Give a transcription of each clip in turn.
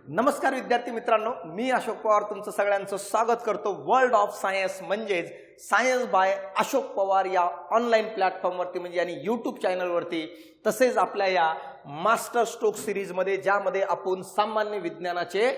नमस्कार विद्यार्थी मित्रांनो, मी अशोक पवार तुमचं सगळ्यांचं स्वागत करतो वर्ल्ड ऑफ सायन्स म्हणजेच सायन्स बाय अशोक पवार या ऑनलाईन प्लॅटफॉर्मवरती म्हणजे आणि यूट्यूब चॅनलवरती, तसेच आपल्या या मास्टर स्ट्रोक सिरीजमध्ये ज्यामध्ये आपण सामान्य विज्ञानाचे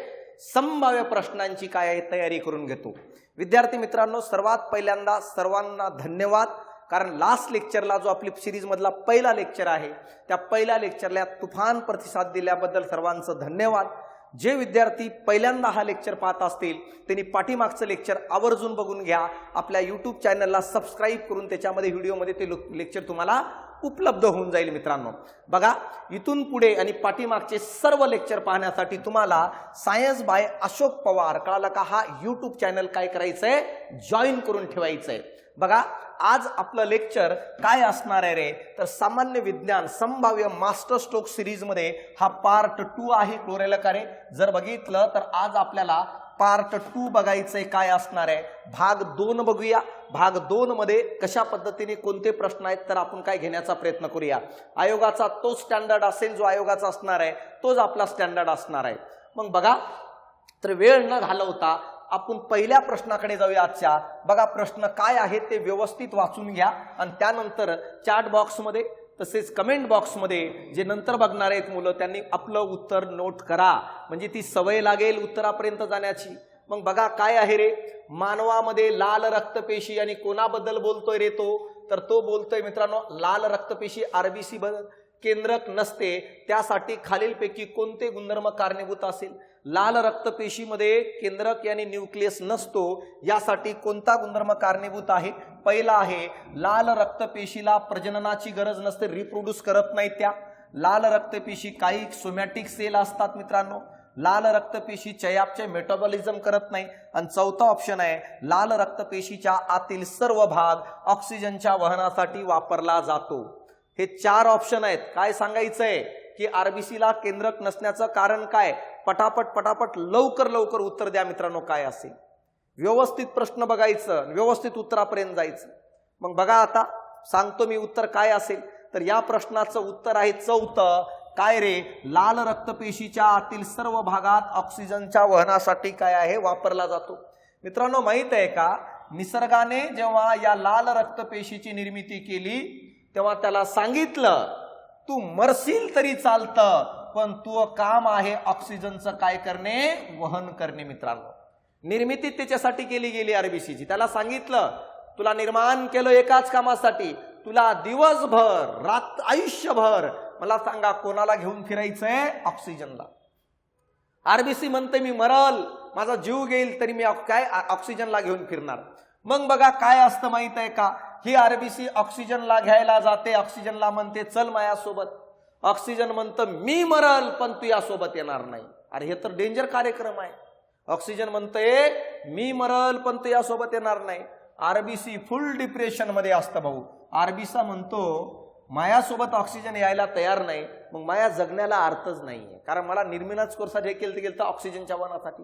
संभाव्य प्रश्नांची काय आहे तयारी करून घेतो। विद्यार्थी मित्रांनो, सर्वात पहिल्यांदा सर्वांना धन्यवाद, कारण लास्ट लेक्चरला जो आपली सिरीज मधला पहिला लेक्चर आहे त्या पहिल्या लेक्चरला तुफान प्रतिसाद दिल्याबद्दल सर्वांचं धन्यवाद। जे विद्यार्थी पहिल्यांदा हा लेक्चर पाहत असतील त्यांनी पाठीमागचं लेक्चर आवर्जून बघून घ्या, आपल्या यूट्यूब चॅनलला सबस्क्राईब करून त्याच्यामध्ये व्हिडिओमध्ये ते लेक्चर तुम्हाला उपलब्ध होऊन जाईल। मित्रांनो बघा, इथून पुढे आणि पाठीमागचे सर्व लेक्चर पाहण्यासाठी तुम्हाला सायन्स बाय अशोक पवार कळालं का हा यूट्यूब चॅनल काय करायचंय, जॉईन करून ठेवायचंय। बघा, आज आपलं लेक्चर काय असणार आहे रे, तर सामान्य विज्ञान संभाव्य मास्टर स्ट्रोक सिरीज मध्ये हा पार्ट 2 आहे। क्लोरेलकारे जर बघितलं तर आज आपल्याला पार्ट 2 बघायचंय। काय असणार आहे, भाग 2 बघूया। भाग 2 मध्ये कशा पद्धतीने कोणते प्रश्न आहेत तर आपण काय घेण्याचा प्रयत्न करूया। आयोगाचा तो स्टँडर्ड असेल जो आयोगाचा असणार आहे, तोच आपला स्टँडर्ड असणार आहे। मग बघा, तर वेळ न घालवता आपण पहिल्या प्रश्नाकडे जाऊया आजच्या। बघा, प्रश्न काय आहे ते व्यवस्थित वाचून घ्या आणि त्यानंतर चॅट बॉक्समध्ये तसेच कमेंट बॉक्समध्ये जे नंतर बघणार आहेत मुलं त्यांनी आपलं उत्तर नोट करा, म्हणजे ती सवय लागेल उत्तरापर्यंत जाण्याची। मग बघा काय आहे रे, मानवामध्ये लाल रक्तपेशी आणि कोणाबद्दल बोलतोय रे तो, तर तो बोलतोय मित्रांनो लाल रक्तपेशी आरबीसी बद्दल। केंद्रक नसते त्यासाठी खालीलपैकी कोणते गुणधर्म कारणीभूत असेल। लाल रक्तपेशीमध्ये केंद्रक यानी न्यूक्लियस नसतो, यासाठी कोणता गुणधर्म कारणीभूत आहे। पहिला आहे लाल रक्तपेशीला प्रजननाची गरज नसते, रिप्रोड्यूस करत नाही त्या। लाल रक्तपेशी काही सोमॅटिक सेल असतात मित्रांनो। लाल रक्तपेशी चयापचे मेटाबॉलिझम करत नाही। आणि चौथा ऑप्शन आहे लाल रक्तपेशीच्या आतील सर्व भाग ऑक्सिजनच्या वहनासाठी वापरला जातो। हे 4 ऑप्शन आहेत। काय सांगायचंय की आरबीसीला केंद्रक नसण्याचं कारण काय, पटापट लवकर उत्तर द्या मित्रांनो। काय असेल व्यवस्थित प्रश्न बघायचं, व्यवस्थित उत्तरापर्यंत जायचं। मग बघा, आता सांगतो मी उत्तर काय असेल। तर या प्रश्नाचं उत्तर आहे 4. काय रे, लाल रक्तपेशीच्या आतील सर्व भागात ऑक्सिजनच्या वहनासाठी काय आहे, वापरला जातो। मित्रांनो माहित आहे का, निसर्गाने जेव्हा या लाल रक्तपेशीची निर्मिती केली तेव्हा त्याला सांगितलं तू मरशील तरी चालतं, पण तू काम आहे ऑक्सिजनचं काय करणे, वहन करणे। मित्रांनो निर्मिती त्याच्यासाठी केली गेली आरबीसीची। त्याला सांगितलं तुला निर्माण केलं एकाच कामासाठी, तुला दिवसभर रात आयुष्यभर मला सांगा कोणाला घेऊन फिरायचंय, ऑक्सिजनला। आरबीसी म्हणते मी मरल, माझा जीव गेल तरी मी काय ऑक्सिजनला घेऊन फिरणार। मग बघा काय असतं माहित आहे का, ही आरबीसी ऑक्सिजनला घ्यायला जाते, ऑक्सिजनला म्हणते चल माझ्यासोबत। ऑक्सिजन म्हणतं मी मरल पण तू यासोबत येणार नाही। अरे हे तर डेंजर कार्यक्रम आहे। ऑक्सिजन म्हणतंय मी मरल पण तू यासोबत येणार नाही। आरबीसी फुल डिप्रेशन मध्ये असतं भाऊ। आरबीसी म्हणतो मायासोबत ऑक्सिजन यायला तयार नाही, मग माया जगण्याला अर्थच नाहीये, कारण मला निर्मिनाच कोर्सात हे केलं तर ऑक्सिजनच्या वहनासाठी।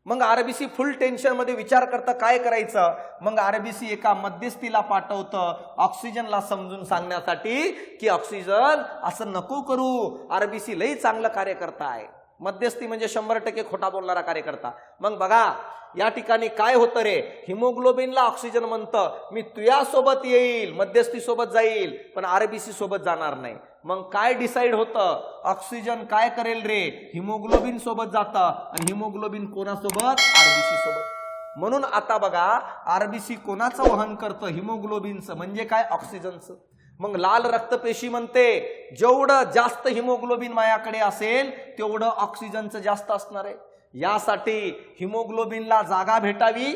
मग आरबीसी फुल टेन्शन मध्ये विचार करता काय करायचं। मग आरबीसी एका मध्यस्थीला पाठवतं ऑक्सिजनला समजून सांगण्यासाठी की ऑक्सिजन असं नको करू, आरबीसी लई चांगलं कार्यकर्ता आहे। मध्यस्थी म्हणजे 100% खोटा बोलणारा कार्यकर्ता। मग बघा या ठिकाणी काय होतं रे, हिमोग्लोबिनला ऑक्सिजन म्हणतं मी तुझ्यासोबत येईल, मध्यस्थी सोबत जाईल पण आरबीसी सोबत जाणार नाही। मग काय डिसाइड होतं, ऑक्सिजन काय करेल रे, हिमोग्लोबिन सोबत जातं आणि हिमोग्लोबिन कोणासोबत, आरबीसी सोबत। म्हणून आता बघा आरबीसी कोणाचं वहन करतं, हिमोग्लोबिनचं, म्हणजे काय ऑक्सिजनचं। मग लाल रक्तपेशी म्हणते जेवढं जास्त हिमोग्लोबिन माझ्याकडे असेल तेवढं ऑक्सिजनचं जास्त असणार आहे। यासाठी हिमोग्लोबिनला जागा भेटावी,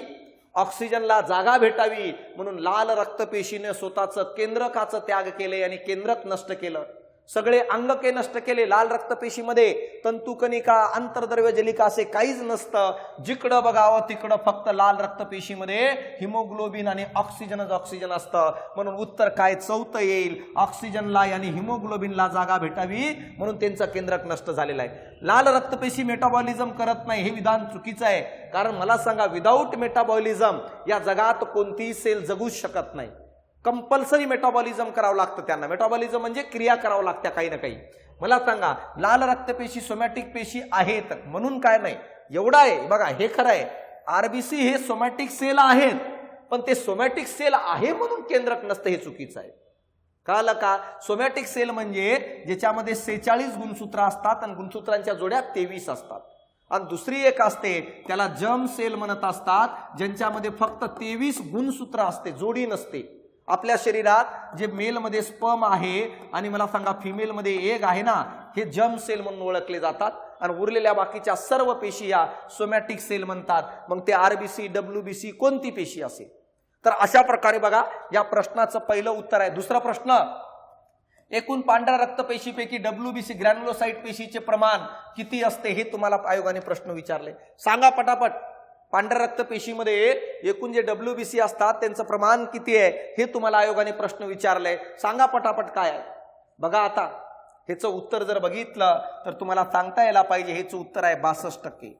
ऑक्सिजनला जागा भेटावी, म्हणून लाल रक्तपेशीने स्वतःचं केंद्रकाचं त्याग केले आणि केंद्रक नष्ट केलं। सगळे अंगके नष्ट केले। लाल रक्तपेशीमध्ये तंतुकणिका आंतरद्रव्य जलिका असे काहीच नसतं। जिकडं बघावं तिकडं फक्त लाल रक्तपेशीमध्ये हिमोग्लोबिन आणि ऑक्सिजनच ऑक्सिजन असतं। म्हणून उत्तर काय 4 येईल, ऑक्सिजनला आणि हिमोग्लोबिनला जागा भेटावी म्हणून त्यांचं केंद्रक नष्ट झालेलं आहे। लाल रक्तपेशी मेटाबॉलिझम करत नाही हे विधान चुकीचं आहे, कारण मला सांगा विदाऊट मेटाबॉलिझम या जगात कोणतीही सेल जगूच शकत नाही। कंपल्सरी मेटाबॉलिझम करावं लागतं त्यांना। मेटाबॉलिझम म्हणजे क्रिया करावं लागतं काही ना काही। मला सांगा, लाल रक्तपेशी सोमॅटिक पेशी आहेत म्हणून काय नाही, एवढं आहे बघा, हे खरं आहे, आरबीसी हे सोमॅटिक सेल आहेत, पण ते सोमॅटिक सेल आहे म्हणून केंद्रक नसतं, हे चुकीचं आहे. कळलं का? सोमॅटिक सेल म्हणजे ज्याच्यामध्ये 46 गुणसूत्र असतात आणि गुणसूत्रांच्या जोड्या 23 असतात. आणि दुसरी एक असते त्याला जर्म सेल म्हणत असतात, ज्यांच्यामध्ये फक्त 23 गुणसूत्र असते, जोडी नसते. आपल्या शरीरात जे मेलमध्ये स्पर्म आहे आणि मला सांगा फिमेलमध्ये एग आहे ना, हे जर्म सेल म्हणून ओळखले जातात. आणि उरलेल्या बाकीच्या सर्व पेशी या सोमॅटिक सेल म्हणतात. मग ते आरबीसी, डब्ल्यूबीसी कोणती पेशी असेल. तर अशा प्रकारे बघा, या प्रश्नाचं पहिलं उत्तर आहे. दुसरा प्रश्न, एकूण पांढऱ्या रक्तपेशीपैकी डब्ल्यूबीसी ग्रॅन्युलोसाइट पेशीचे प्रमाण किती असते, हे तुम्हाला आयोगाने प्रश्न विचारले. सांगा पटापट. पांढऱ्या रक्तपेशीमध्ये एकूण जे डब्ल्यूबीसी असतात त्यांचं प्रमाण किती आहे, हे तुम्हाला आयोगाने प्रश्न विचारले. सांगा पटापट काय आहे. बघा आता ह्याचं उत्तर जर बघितलं तर तुम्हाला सांगता यायला पाहिजे, ह्याचं उत्तर आहे 62%.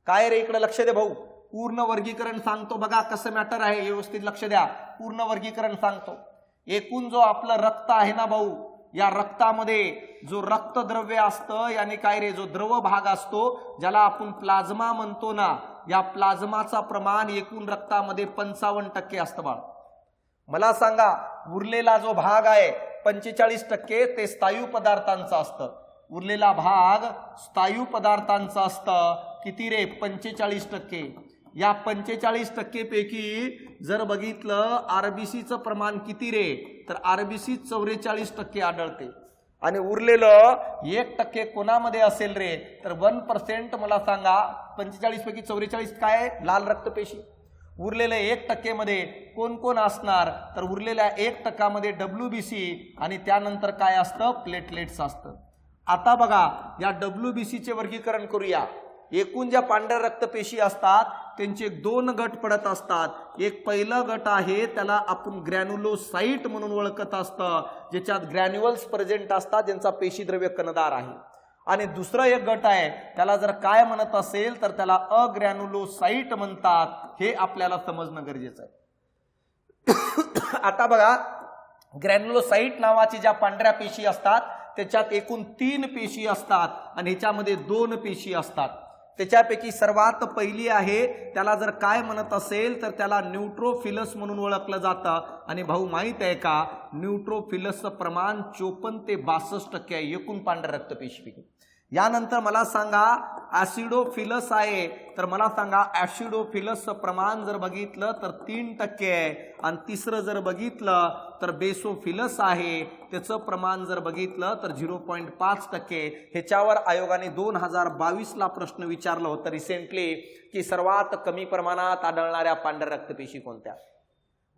काय रे, इकडे लक्ष दे भाऊ, पूर्ण वर्गीकरण सांगतो बघा कसं मॅटर आहे, व्यवस्थित लक्ष द्या. पूर्ण वर्गीकरण सांगतो. एकूण जो आपलं रक्त आहे ना भाऊ, या रक्तामध्ये जो रक्तद्रव्य असतं, याने काय रे, जो द्रव भाग असतो ज्याला आपण प्लाझ्मा म्हणतो ना, या प्लाझ्माचा प्रमाण एकूण रक्तामध्ये 55% असतं बाळ. मला सांगा, उरलेला जो भाग आहे 45% ते स्थायू पदार्थांचा असतं. उरलेला भाग स्थायू पदार्थांचा असतं. किती रे, 45%. या 45% पैकी जर बघितलं आरबीसीचं प्रमाण किती रे, तर आरबीसी 44% आढळते. आणि उरलेलं 1% कोणामध्ये असेल रे, तर 1%. मला सांगा 45 पैकी 44 काय, लाल रक्तपेशी. उरलेल्या 1% मध्ये कोण कोण असणार, तर उरलेल्या 1% मध्ये डब्ल्यूबीसी आणि त्यानंतर काय असतं, प्लेटलेट्स असतं. आता बघा, या डब्ल्यूबीसीचे वर्गीकरण करूया. एकूण ज्या पांढऱ्या रक्तपेशी असतात त्यांचे 2 गट पडत असतात. एक पहिला गट आहे त्याला आपण ग्रॅन्युलोसाइट म्हणून ओळखत असतं, ज्याच्यात ग्रॅन्युअल्स प्रेझेंट असतात, ज्यांचा पेशीद्रव्य कणदार आहे. आणि दुसरा एक गट आहे त्याला जर काय म्हणत असेल तर त्याला अग्रॅन्युलोसाइट म्हणतात. हे आपल्याला समजणं गरजेचं आहे. आता बघा, ग्रॅन्युलोसाइट नावाची ज्या पांढऱ्या पेशी असतात त्याच्यात एकूण 3 पेशी असतात आणि ह्याच्यामध्ये 2 पेशी असतात. त्याच्यापैकी सर्वात पहिली आहे त्याला जर काय म्हणत असेल तर त्याला न्यूट्रोफिलस म्हणून ओळखलं जातं. आणि भाऊ माहित आहे का, न्यूट्रोफिलसचं प्रमाण 54 ते 62% आहे एकूण पांढऱ्या रक्तपेशीपैकी. यानंतर मला सांगा ऍसिडोफिलस आहे, तर मला सांगा ऍसिडोफिलसचं प्रमाण जर बघितलं तर 3% आहे. आणि तिसरं जर बघितलं तर बेसोफिलस आहे, त्याचं प्रमाण जर बघितलं तर 0.5%. ह्याच्यावर आयोगाने 2022ला प्रश्न विचारलं होतं रिसेंटली, की सर्वात कमी प्रमाणात आढळणाऱ्या पांढऱ्या रक्तपेशी कोणत्या.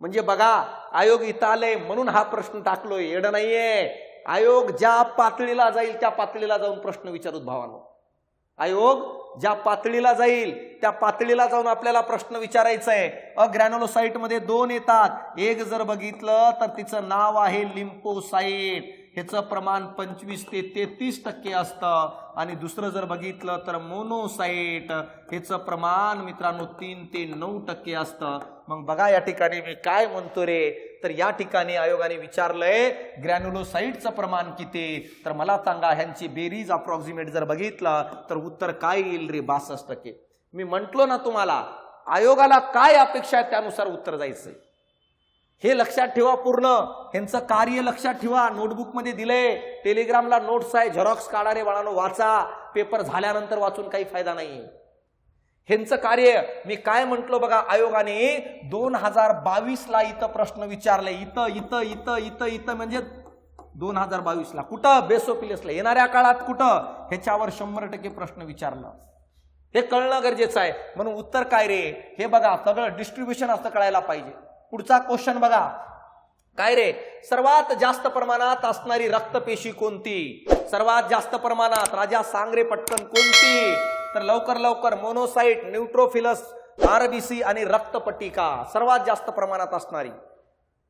म्हणजे बघा, आयोग इथं आले म्हणून हा प्रश्न टाकलोय, येडं नाहीये. आयोग ज्या पातळीला जाईल त्या पातळीला जाऊन प्रश्न विचारूत भावानो. आयोग ज्या पातळीला जाईल त्या पातळीला जाऊन आपल्याला प्रश्न विचारायचा आहे. अग्रॅन्युलोसाइट मध्ये 2 येतात. एक जर बघितलं तर तिचं नाव आहे लिम्फोसाइट, ह्याचं प्रमाण 25 ते 33% असतं. आणि दुसरं जर बघितलं तर मोनोसाइट, ह्याचं प्रमाण मित्रांनो 3 ते 9% असतं. मग बघा या ठिकाणी मी काय म्हणतो रे, तर या ठिकाणी आयोगाने विचारलंय ग्रॅन्युलोसाइटचं प्रमाण किती, तर मला सांगा ह्यांची बेरीज अप्रॉक्सिमेट जर बघितलं तर उत्तर काय येईल रे, 62%. मी म्हंटलो ना तुम्हाला, आयोगाला काय अपेक्षा आहे त्यानुसार उत्तर जायचंय. हे लक्षात ठेवा, पूर्ण ह्यांचं कार्य लक्षात ठेवा. नोटबुकमध्ये दिलंय, टेलिग्रामला नोट्स आहे, झेरॉक्स काढा रे बाळांनो, वाचा. पेपर झाल्यानंतर वाचून काही फायदा नाहीये. ह्यांचं कार्य मी काय म्हंटलो बघा, आयोगाने 2022ला इथं प्रश्न विचारले. इथं म्हणजे 2022ला कुठं, बेसोफिलसला. येणाऱ्या काळात कुठं, ह्याच्यावर 100% प्रश्न विचारला. हे कळणं गरजेचं आहे. म्हणून उत्तर काय रे, हे बघा सगळं डिस्ट्रीब्युशन असं कळायला पाहिजे. पुढचा क्वेश्चन बघा, काय रे, सर्वात जास्त प्रमाणात असणारी रक्तपेशी कोणती. सर्वात जास्त प्रमाणात, राजा सांग रे पटकन, कोणती. तर लवकर लवकर, मोनोसाइट, न्यूट्रोफिलस, आरबीसी आणि रक्तपट्टिका सर्वात जास्त प्रमाणात असणारी.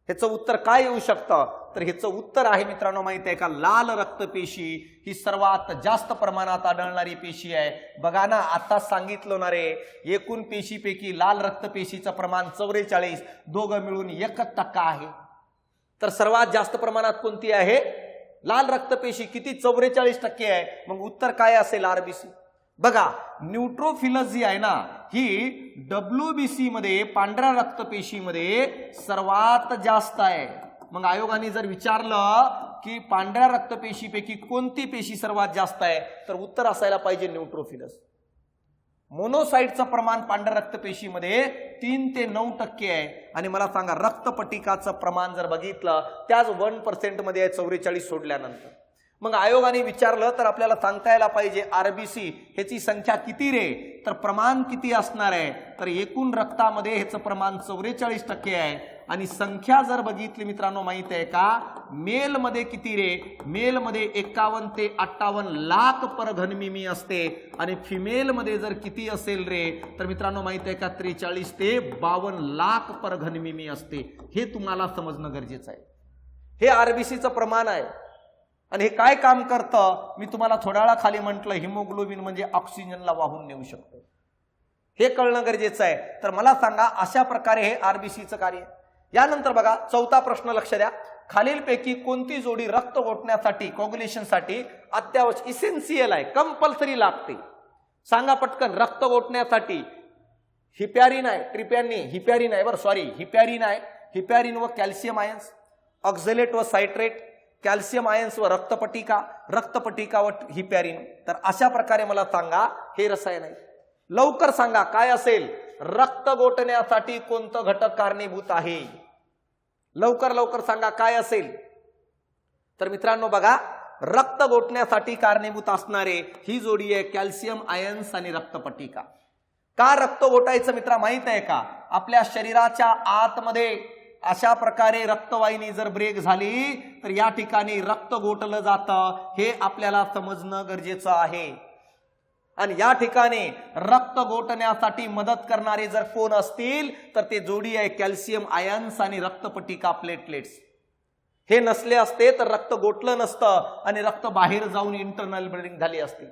ह्याचं उत्तर काय येऊ शकतं, तर ह्याचं उत्तर आहे मित्रांनो माहित आहे का, लाल रक्तपेशी ही सर्वात जास्त प्रमाणात आढळणारी पेशी आहे. बघा ना, आता सांगितलं ना रे, एकूण पेशीपैकी लाल रक्तपेशीचं प्रमाण 44, दोघं मिळून 1% आहे. तर सर्वात जास्त प्रमाणात कोणती आहे, लाल रक्तपेशी किती 44% आहे. मग उत्तर काय असेल आरबीसी. बघा न्यूट्रोफिलस जी आहे ना ही WBC मध्ये पांढऱ्या रक्तपेशीमध्ये सर्वात जास्त आहे. मग आयोगाने जर विचारलं की पांढऱ्या रक्तपेशीपैकी कोणती पेशी सर्वात जास्त आहे तर उत्तर असायला पाहिजे न्यूट्रोफिलस. मोनोसाइटचं प्रमाण पांढऱ्या रक्तपेशीमध्ये 3 ते 9% आहे. आणि मला सांगा रक्तपटिकाचं प्रमाण जर बघितलं त्याच 1% मध्ये आहे 44 सोडल्यानंतर. मग आयोगाने विचारलं तर आपल्याला सांगता यायला पाहिजे आरबीसी ह्याची संख्या किती रे तर प्रमाण किती असणार आहे तर एकूण रक्तामध्ये ह्याचं प्रमाण 44% आहे. आणि संख्या जर बघितली मित्रांनो माहित आहे का मेल मध्ये किती रे मेल मध्ये 51 ते 58 लाख पर घनमिमी असते. आणि फिमेल मध्ये जर किती असेल रे तर मित्रांनो माहित आहे का 43 ते 52 लाख पर घनमिमी असते. हे तुम्हाला समजणं गरजेचं आहे. हे आरबीसीचं प्रमाण आहे. आणि हे काय काम करतं मी तुम्हाला थोड्या वेळा खाली म्हटलं हिमोग्लोबिन म्हणजे ऑक्सिजनला वाहून नेऊ शकतो. हे कळणं गरजेचं आहे. तर मला सांगा अशा प्रकारे हे आरबीसीचं कार्य आहे. यानंतर बघा चौथा प्रश्न लक्ष द्या. खालीलपैकी कोणती जोडी रक्त गोठण्यासाठी कॉग्युलेशनसाठी अत्यावश्यक इसेन्शियल आहे कंपल्सरी लागते. सांगा पटकन. रक्त गोठण्यासाठी हिपॅरिन आहे ट्रिपॅनी हिपॅरिन आहे बरं सॉरी हिपॅरिन आहे. हिपॅरिन व कॅल्शियम आयन्स ऑक्झलेट व सायट्रेट कॅल्शियम आयन्स व रक्तपटिका व हिपॅरिन. तर अशा प्रकारे मला सांगा हे रसायन आहे. लवकर सांगा काय असेल रक्त गोठण्यासाठी कोणतं घटक कारणीभूत आहे. लवकर लवकर सांगा काय असेल. तर मित्रांनो बघा रक्त गोठण्यासाठी कारणीभूत असणारे ही जोडी आहे कॅल्शियम आयन्स आणि रक्तपटिका. का रक्त गोठायचं मित्रा माहित आहे का आपल्या शरीराच्या आतमध्ये अशा प्रकारे रक्तवाहिनी जर ब्रेक झाली तर या ठिकाणी रक्त गोठलं जातं हे आपल्याला समजणं गरजेचं आहे. आणि या ठिकाणी रक्त गोठण्यासाठी मदत करणारे जर कोण असतील तर ते जोडी आहे कॅल्शियम आयन्स आणि रक्तपटिका प्लेटलेट्स. हे नसले असते तर रक्त गोठलं नसतं आणि रक्त बाहेर जाऊन इंटरनल ब्लिडिंग झाली असती.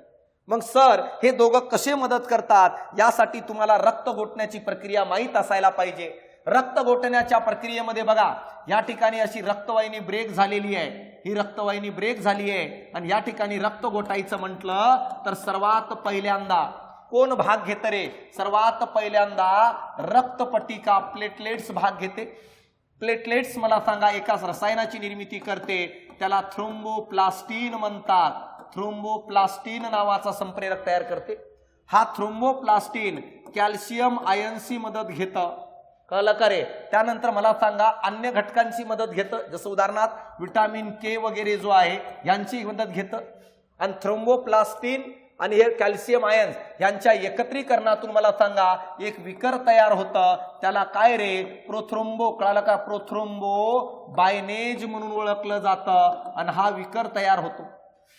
मग सर हे दोघं कसे मदत करतात यासाठी तुम्हाला रक्त गोठण्याची प्रक्रिया माहीत असायला पाहिजे. रक्त गोठण्याच्या प्रक्रियेमध्ये बघा या ठिकाणी अशी रक्तवाहिनी ब्रेक झालेली आहे. ही रक्तवाहिनी ब्रेक झाली आहे आणि या ठिकाणी रक्त गोठायचं म्हटलं तर सर्वात पहिल्यांदा कोण भाग घेत रे सर्वात पहिल्यांदा रक्तपटिका प्लेटलेट्स भाग घेते. प्लेटलेट्स मला सांगा एका रसायनाची निर्मिती करते त्याला थ्रोम्बोप्लास्टिन म्हणतात. थ्रोम्बोप्लास्टिन नावाचा संप्रेरक तयार करते. हा थ्रोम्बोप्लास्टिन कॅल्शियम आयन्सची मदत घेतं. कळलं का रे. त्यानंतर मला सांगा अन्य घटकांची मदत घेतं जसं उदाहरणार्थ विटामिन के वगैरे जो आहे यांची मदत घेतं. आणि थ्रोम्बोप्लास्टिन आणि हे कॅल्शियम आयन्स यांच्या एकत्रीकरणातून मला सांगा एक विकर तयार होतं त्याला काय रे प्रोथ्रोम्बो कळलं का प्रोथ्रोम्बो बायनेज म्हणून ओळखलं जातं. आणि हा विकर तयार होतो.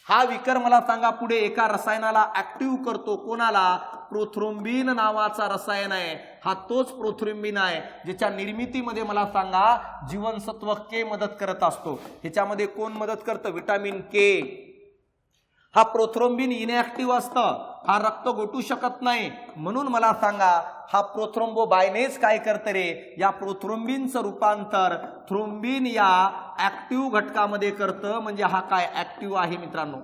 हा विकर मला सांगा पुढे एका रसायनाला ऍक्टिव्ह करतो. कोणाला प्रोथ्रोम्बिन नावाचा रसायन आहे. हा तोच प्रोथ्रोम्बिन आहे ज्याच्या निर्मितीमध्ये मला सांगा जीवनसत्व के मदत करत असतो. ह्याच्यामध्ये कोण मदत करतं विटामिन के. हा प्रोथ्रोम्बिन इनॅक्टिव्ह असतं. हा रक्त गोठू शकत नाही म्हणून मला सांगा हा प्रोथ्रोम्बो बायनेज काय करतं रे या प्रोथ्रोम्बिनचं रूपांतर थ्रोम्बिन या ऍक्टिव्ह घटकामध्ये करतं. म्हणजे हा काय ऍक्टिव्ह आहे मित्रांनो.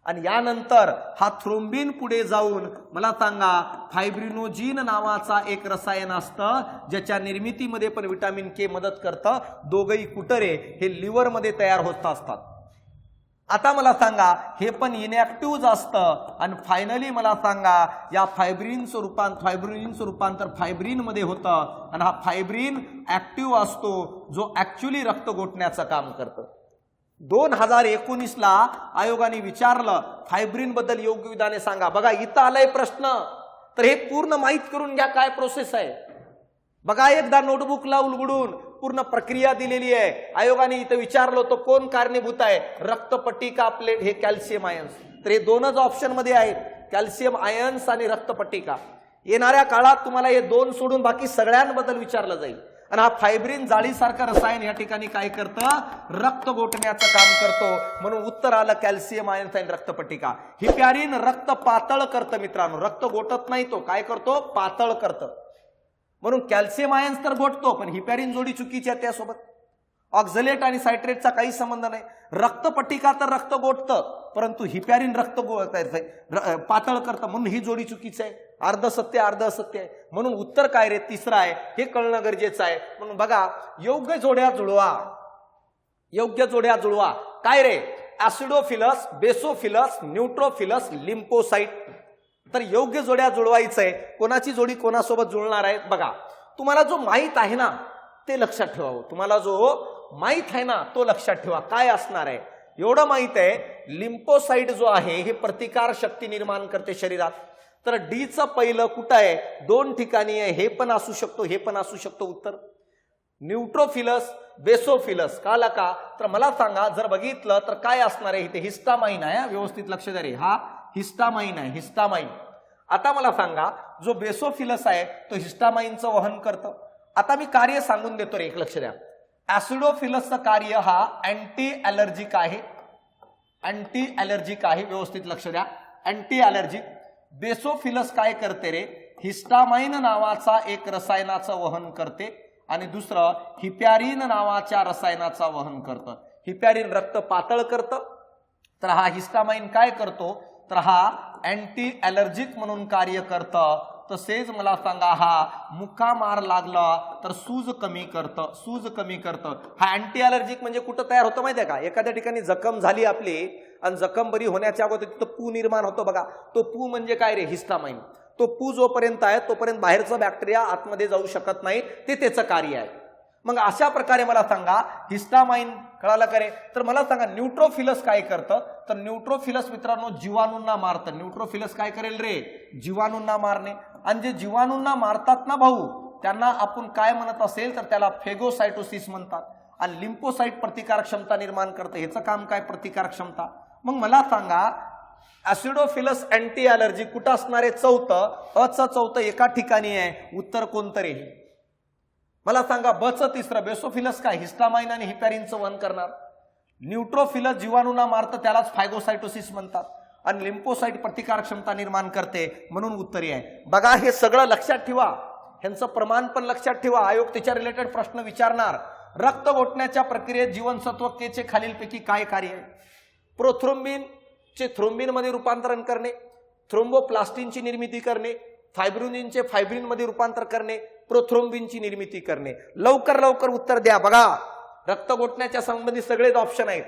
आणि यानंतर हा थ्रोम्बिन पुढे जाऊन मला सांगा फायब्रिनोजिन नावाचा एक रसायन असतं ज्याच्या निर्मितीमध्ये पण विटामिन के मदत करतं. दोघही कुटरे हे लिव्हरमध्ये तयार होत असतात. आता मला सांगा हे पण इनॅक्टिव्ह असतं. आणि फायनली मला सांगा या फायब्रिनचं रूपांतर फायब्रिन मध्ये होतं. आणि हा फायब्रिन ऍक्टिव्ह असतो जो ऍक्च्युली रक्त गोठण्याचं काम करतं. 2019ला आयोगाने विचारलं फायब्रिन बद्दल योग्य विधाने सांगा. बघा इथं आलाय प्रश्न तर हे पूर्ण माहित करून घ्या काय प्रोसेस आहे. बघा एकदा नोटबुकला उलगडून पूर्ण प्रक्रिया दिलेली आहे. आयोगाने इथं विचारलं होतं कोण कारणीभूत आहे रक्तपटिका प्लेट हे कॅल्शियम आयन्स. तर हे दोनच ऑप्शन मध्ये आहेत कॅल्शियम आयन्स आणि रक्तपटिका. येणाऱ्या काळात तुम्हाला हे दोन सोडून बाकी सगळ्यांबद्दल विचारलं जाईल. आणि हा फायब्रिन जाळीसारखं रसायन या ठिकाणी काय करतं रक्त गोठण्याचं काम करतो. म्हणून उत्तर आलं कॅल्शियम आयन्स आणि रक्तपटिका. हिपॅरिन रक्त पातळ करतं मित्रांनो. रक्त गोठत नाही तो काय करतो पातळ करतं. म्हणून कॅल्शियम आयन्स तर गोठतो पण हिपॅरिन जोडी चुकीची आहे त्यासोबत. ऑक्झलेट आणि सायट्रेटचा काही संबंध नाही. रक्तपट्टिका तर रक्त गोठतं, परंतु हिपॅरिन रक्त पातळ करतं, म्हणून ही जोडी चुकीची आहे. अर्ध सत्य अर्ध असत्य आहे. म्हणून उत्तर काय रे? तिसरं आहे. हे कळणं गरजेचं आहे. म्हणून बघा, योग्य जोड्या जुळवा, योग्य जोड्या जुळवा. काय रे? ऍसिडोफिलस, बेसोफिलस, न्यूट्रोफिलस, लिम्फोसाइट. तर योग्य जोड्या जुळवायचंय. कोणाची जोडी कोणासोबत जुळणार आहे? बघा, तुम्हाला जो माहित आहे ना ते लक्षात ठेवावं. तुम्हाला जो माहित आहे ना तो लक्षात ठेवा. काय असणार आहे? एवढं माहित आहे, लिम्फोसाइट जो आहे हे प्रतिकार शक्ती निर्माण करते शरीरात. तर डीचं पहिलं कुठं आहे? 2 ठिकाणी आहे. हे पण असू शकतो, हे पण असू शकतो. उत्तर न्यूट्रोफिलस, बेसोफिलस. काला का? तर मला सांगा, जर बघितलं तर काय असणार आहे? इथे हिस्टामाइन आहे. व्यवस्थित लक्ष द्या रे. हा हिस्टामाइन आहे, हिस्टामाइन. आता मला सांगा, जो बेसोफिलस आहे तो हिस्टामाइनचं वहन करतं. आता मी कार्य सांगून देतो रे, एक लक्ष द्या. ऍसिडोफिलसचं कार्य हा अँटी ॲलर्जिक आहे, अँटी ॲलर्जिक आहे. व्यवस्थित लक्ष द्या, अँटी ॲलर्जिक. बेसोफिलस काय करते रे? हिस्टामाइन नावाचा एक रसायनाचं वहन करते आणि दुसरं हिपॅरिन नावाच्या रसायनाचा वहन करतं. हिपॅरिन रक्त पातळ करतं, तर हा हिस्टामाइन काय करतो? तर हा अँटी ॲलर्जिक म्हणून कार्य करतं. तसेच मला सांगा, हा मुका मार लागला तर सूज कमी करतं, सूज कमी करतं. हा अँटी ॲलर्जिक म्हणजे कुठं तयार होतं माहिती आहे का? एखाद्या ठिकाणी जखम झाली आपली आणि जखम बरी होण्याच्या अगोदर तिथं पू निर्माण होतो बघा. तो पू म्हणजे काय रे? हिस्टामाइन. तो पू जोपर्यंत आहे तोपर्यंत बाहेरचं बॅक्टेरिया आतमध्ये जाऊ शकत नाही, ते त्याचं कार्य आहे. मग अशा प्रकारे मला सांगा, हिस्टामाइन कळालं का रे? तर मला सांगा, न्यूट्रोफिलस काय करतं? तर न्यूट्रोफिलस मित्रांनो जीवाणूंना मारतं. न्यूट्रोफिलस काय करेल रे? जीवाणूंना मारणे. आणि जे जीवाणूंना मारतात ना भाऊ, त्यांना आपण काय म्हणत असेल तर त्याला फेगोसाइटोसिस म्हणतात. आणि लिम्फोसाइट प्रतिकार क्षमता निर्माण करते. ह्याचं काम काय? प्रतिकार क्षमता. मग मला सांगा, ऍसिडोफिलस अँटी ॲलर्जी कुठं असणार आहे? चौथं. अचं चौथं एका ठिकाणी आहे. उत्तर कोणतं रे? मला सांगा. बचं तिसरं. बेसोफिलस काय? हिस्टामाइन आणि हिपॅरिनचं वहन करणार. न्यूट्रोफिलस जीवाणूंना मारतं, त्यालाच फायगोसाइटोसिस म्हणतात. आणि लिम्फोसाइट प्रतिकार क्षमता निर्माण करते, म्हणून उत्तरी आहे. बघा, हे सगळं लक्षात ठेवा. ह्यांचं प्रमाण पण लक्षात ठेवा. आयोग त्याच्या रिलेटेड प्रश्न विचारणार. रक्त गोठण्याच्या प्रक्रियेत जीवनसत्व के चे खालीलपैकी काय कार्य आहे? प्रोथ्रोम्बिनचे थ्रोम्बिनमध्ये रूपांतरण करणे, थ्रोम्बोप्लास्टिनची निर्मिती करणे, फायब्रोनिनचे फायब्रिनमध्ये रूपांतर करणे, प्रोथ्रोम्बिनची निर्मिती करणे. लवकर लवकर उत्तर द्या. बघा, रक्त गोठण्याच्या संबंधित सगळेच ऑप्शन आहेत.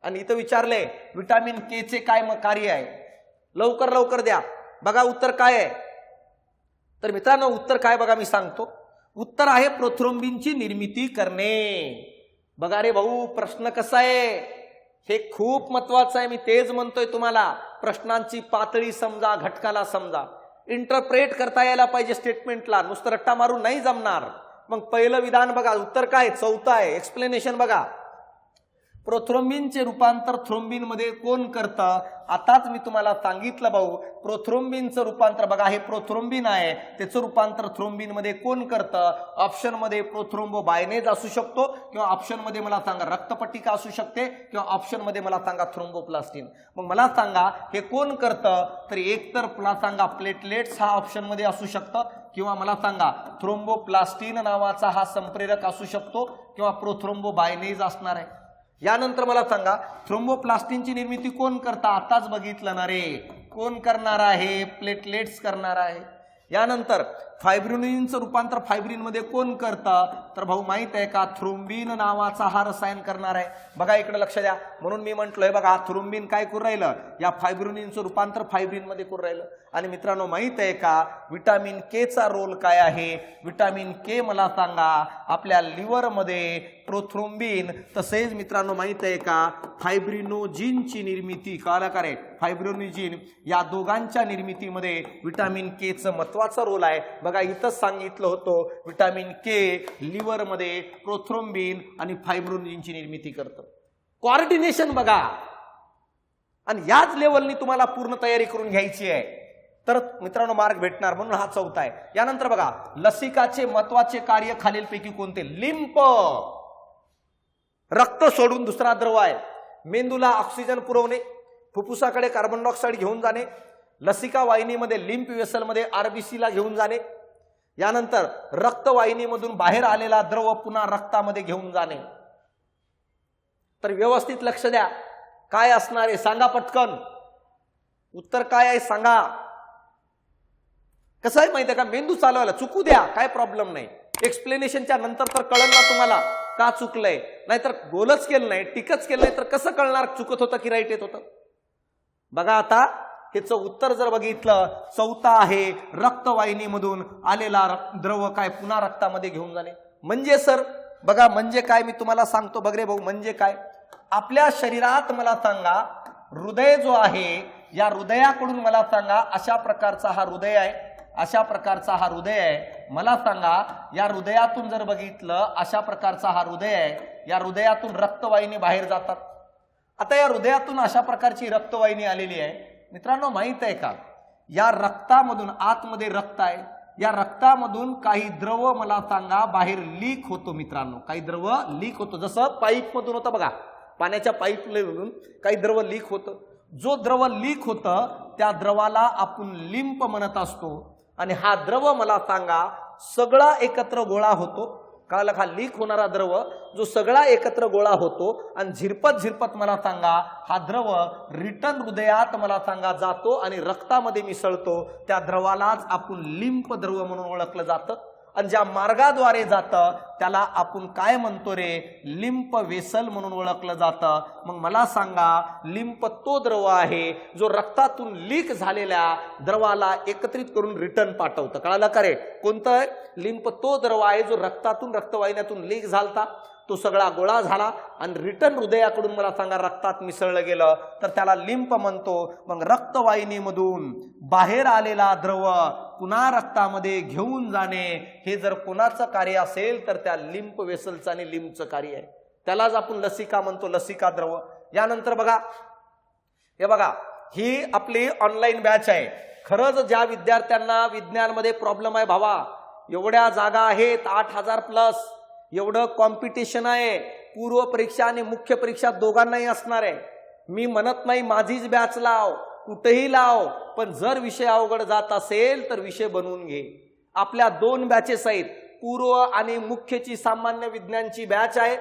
आणि इथं विचारले विटामिन के चे काय कार्य आहे? लवकर लवकर द्या. बघा उत्तर काय आहे? तर मित्रांनो, उत्तर काय बघा, मी सांगतो. उत्तर आहे प्रोथ्रोम्बिनची निर्मिती करणे. बघा रे भाऊ, प्रश्न कसा आहे हे खूप महत्वाचं आहे. मी तेच म्हणतोय तुम्हाला, प्रश्नांची पातळी समजा, घटकाला समजा, इंटरप्रेट करता यायला पाहिजे स्टेटमेंटला. नुसतं रट्टा मारून नाही जमणार. मग पहिलं विधान बघा, उत्तर काय? चौथं आहे. एक्सप्लेनेशन बघा. प्रोथ्रोम्बिनचे रूपांतर थ्रोम्बिनमध्ये कोण करतं? आताच मी तुम्हाला सांगितलं भाऊ, प्रोथ्रोम्बिनचं रूपांतर बघा, हे प्रोथ्रोम्बिन आहे, त्याचं रूपांतर थ्रोम्बिनमध्ये कोण करतं? ऑप्शन मध्ये प्रोथ्रोम्बोबायनेज असू शकतो, किंवा ऑप्शन मध्ये मला सांगा रक्तपट्टिका असू शकते, किंवा ऑप्शन मध्ये मला सांगा थ्रोम्बोप्लास्टिन. मग मला सांगा हे कोण करतं? तर एकतर मला सांगा प्लेटलेट्स हा ऑप्शन मध्ये असू शकतं, किंवा मला सांगा थ्रोम्बोप्लास्टिन नावाचा हा संप्रेरक असू शकतो, किंवा प्रोथ्रोम्बोबायनेज असणार आहे. यानंतर मला सांगा थ्रोम्बोप्लास्टिनची निर्मिती कोण करता? आताच बघितलं ना रे, कोण करणार आहे? प्लेटलेट्स करणार आहे. यानंतर फायब्रोनिनचं रूपांतर फायब्रिनमध्ये कोण करतं? तर भाऊ माहित आहे का? थ्रोम्बिन नावाचा हा रसायन करणार आहे. बघा इकडे लक्ष द्या. म्हणून मी म्हटलोय बघा, थ्रोम्बिन काय करू राहिलं? या फायब्रोनिनचं रूपांतर फायब्रिनमध्ये करू राहिलं. आणि मित्रांनो माहित आहे का विटामिन के चा रोल काय आहे? विटामिन के मला सांगा आपल्या लिव्हरमध्ये प्रोथ्रोम्बिन, तसेच मित्रांनो माहित आहे का फायब्रिनोजिनची निर्मिती, कळलं का रे? फायब्रिनोजिन या दोघांच्या निर्मितीमध्ये विटामिन के चं महत्वाचा रोल आहे. बघा इथंच सांगितलं होतं, विटामिन के लिव्हरमध्ये प्रोथ्रोम्बिन आणि फायब्रोनिनची निर्मिती करतं. कोऑर्डिनेशन बघा. आणि याच लेवलनी तुम्हाला पूर्ण तयारी करून घ्यायची आहे, तर मित्रांनो मार्क भेटणार. म्हणून हा चौथा आहे. यानंतर बघा लसिकाचे महत्वाचे कार्य खालीलपैकी कोणते? लिंप, रक्त सोडून दुसरा द्रव आहे. मेंदूला ऑक्सिजन पुरवणे, फुफ्फुसाकडे कार्बन डायऑक्साईड घेऊन जाणे, लसिका वाहिनीमध्ये लिंप वेसलमध्ये आरबीसी ला घेऊन जाणे. यानंतर रक्तवाहिनीमधून बाहेर आलेला द्रव पुन्हा रक्तामध्ये घेऊन जाणे. तर व्यवस्थित लक्ष द्या. काय असणार आहे सांगा पटकन. उत्तर काय आहे सांगा. कसं आहे माहिती आहे का, मेंदू चालवायला चुकू द्या, काय प्रॉब्लेम नाही. एक्सप्लेनेशनच्या नंतर तर कळलं ना तुम्हाला का चुकलंय. नाहीतर गोलच केलं नाही, टिकच केलं नाही तर कसं कळणार चुकत होतं की राईट येत होतं. बघा आता ह्याचं उत्तर जर बघितलं, चौथा आहे रक्तवाहिनीमधून आलेला द्रव काय पुन्हा रक्तामध्ये घेऊन जाणे. म्हणजे सर बघा म्हणजे काय मी तुम्हाला सांगतो बगरे भाऊ. म्हणजे काय, आपल्या शरीरात मला सांगा हृदय जो आहे, या हृदयाकडून मला सांगा अशा प्रकारचा हा हृदय आहे, अशा प्रकारचा हा हृदय आहे. मला सांगा या हृदयातून जर बघितलं अशा प्रकारचा हा हृदय आहे, या हृदयातून रक्तवाहिनी बाहेर जातात. आता या हृदयातून अशा प्रकारची रक्तवाहिनी आलेली आहे. मित्रांनो माहित आहे का, या रक्तामधून आतमध्ये रक्त आहे, या रक्तामधून काही द्रव मला सांगा बाहेर लीक होतो. मित्रांनो काही द्रव लीक होतो, जसं पाईप मधून होतं बघा, पाण्याच्या पाईप मधून काही द्रव लीक होतं. जो द्रव लीक होतं त्या द्रवाला आपण लिंप म्हणत असतो. आणि हा द्रव मला सांगा सगळा एकत्र गोळा होतो. कळलं का, लीक होणारा द्रव जो सगळा एकत्र गोळा होतो आणि झिरपत झिरपत मला सांगा हा द्रव रिटर्न हृदयात मला सांगा जातो आणि रक्तामध्ये मिसळतो. त्या द्रवालाच आपण लिंप द्रव म्हणून ओळखलं जातं. आणि ज्या मार्गाद्वारे जातं त्याला आपण काय म्हणतो रे, लिंप वेसल म्हणून ओळखलं जातं. मग मला सांगा लिंप तो द्रव आहे जो रक्तातून लीक झालेल्या द्रवाला एकत्रित करून रिटर्न पाठवतं. कळालं का रे, कोणतं आहे लिंप तो द्रव आहे जो रक्तातून रक्तवाहिन्यातून लीक झालता, तो सगळा गोळा झाला आणि रिटर्न हृदयाकडून मला सांगा रक्तात मिसळलं गेलं तर त्याला लिंप म्हणतो. मग रक्तवाहिनीमधून बाहेर आलेला द्रव पुन्हा रक्तामध्ये घेऊन जाणे हे जर कोणाचं कार्य असेल तर त्या लिंप वेसलचं आणि लिंपचं कार्य आहे. त्यालाच आपण लसिका म्हणतो, लसिका द्रव. यानंतर बघा, हे बघा ही आपली ऑनलाईन बॅच आहे. खरंच ज्या विद्यार्थ्यांना विज्ञानमध्ये प्रॉब्लेम आहे भावा, एवढ्या जागा आहेत 8,000 प्लस, एवढं कॉम्पिटिशन आहे, पूर्व परीक्षा आणि मुख्य परीक्षा दोघांनाही असणार आहे. मी म्हणत नाही माझीच बॅच लाव, कुठेही लाव, पण जर विषय अवघड जात असेल तर विषय बनवून घे. आपल्या 2 बॅचेस आहेत, पूर्व आणि मुख्यची सामान्य विज्ञानची बॅच आहे,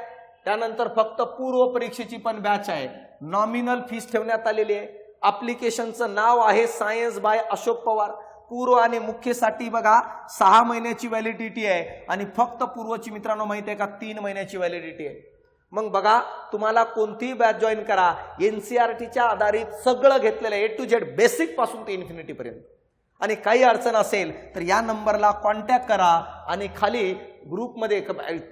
त्यानंतर फक्त पूर्व परीक्षेची पण बॅच आहे. नॉमिनल फीस ठेवण्यात आलेली आहे. ऍप्लिकेशनचं नाव आहे सायन्स बाय अशोक पवार. पूर्व आणि मुख्यसाठी बघा 6 महिन्याची व्हॅलिडिटी आहे आणि फक्त पूर्वची मित्रांनो माहिती आहे का 3 महिन्याची व्हॅलिडिटी आहे. मग बघा तुम्हाला कोणतीही बॅच जॉईन करा, एनसीईआरटीच्या आधारित सगळं घेतलेलं आहे, A to Z बेसिक पासून ते इन्फिनिटी पर्यंत. आणि काही अडचण असेल तर या नंबरला कॉन्टॅक्ट करा आणि खाली ग्रुपमध्ये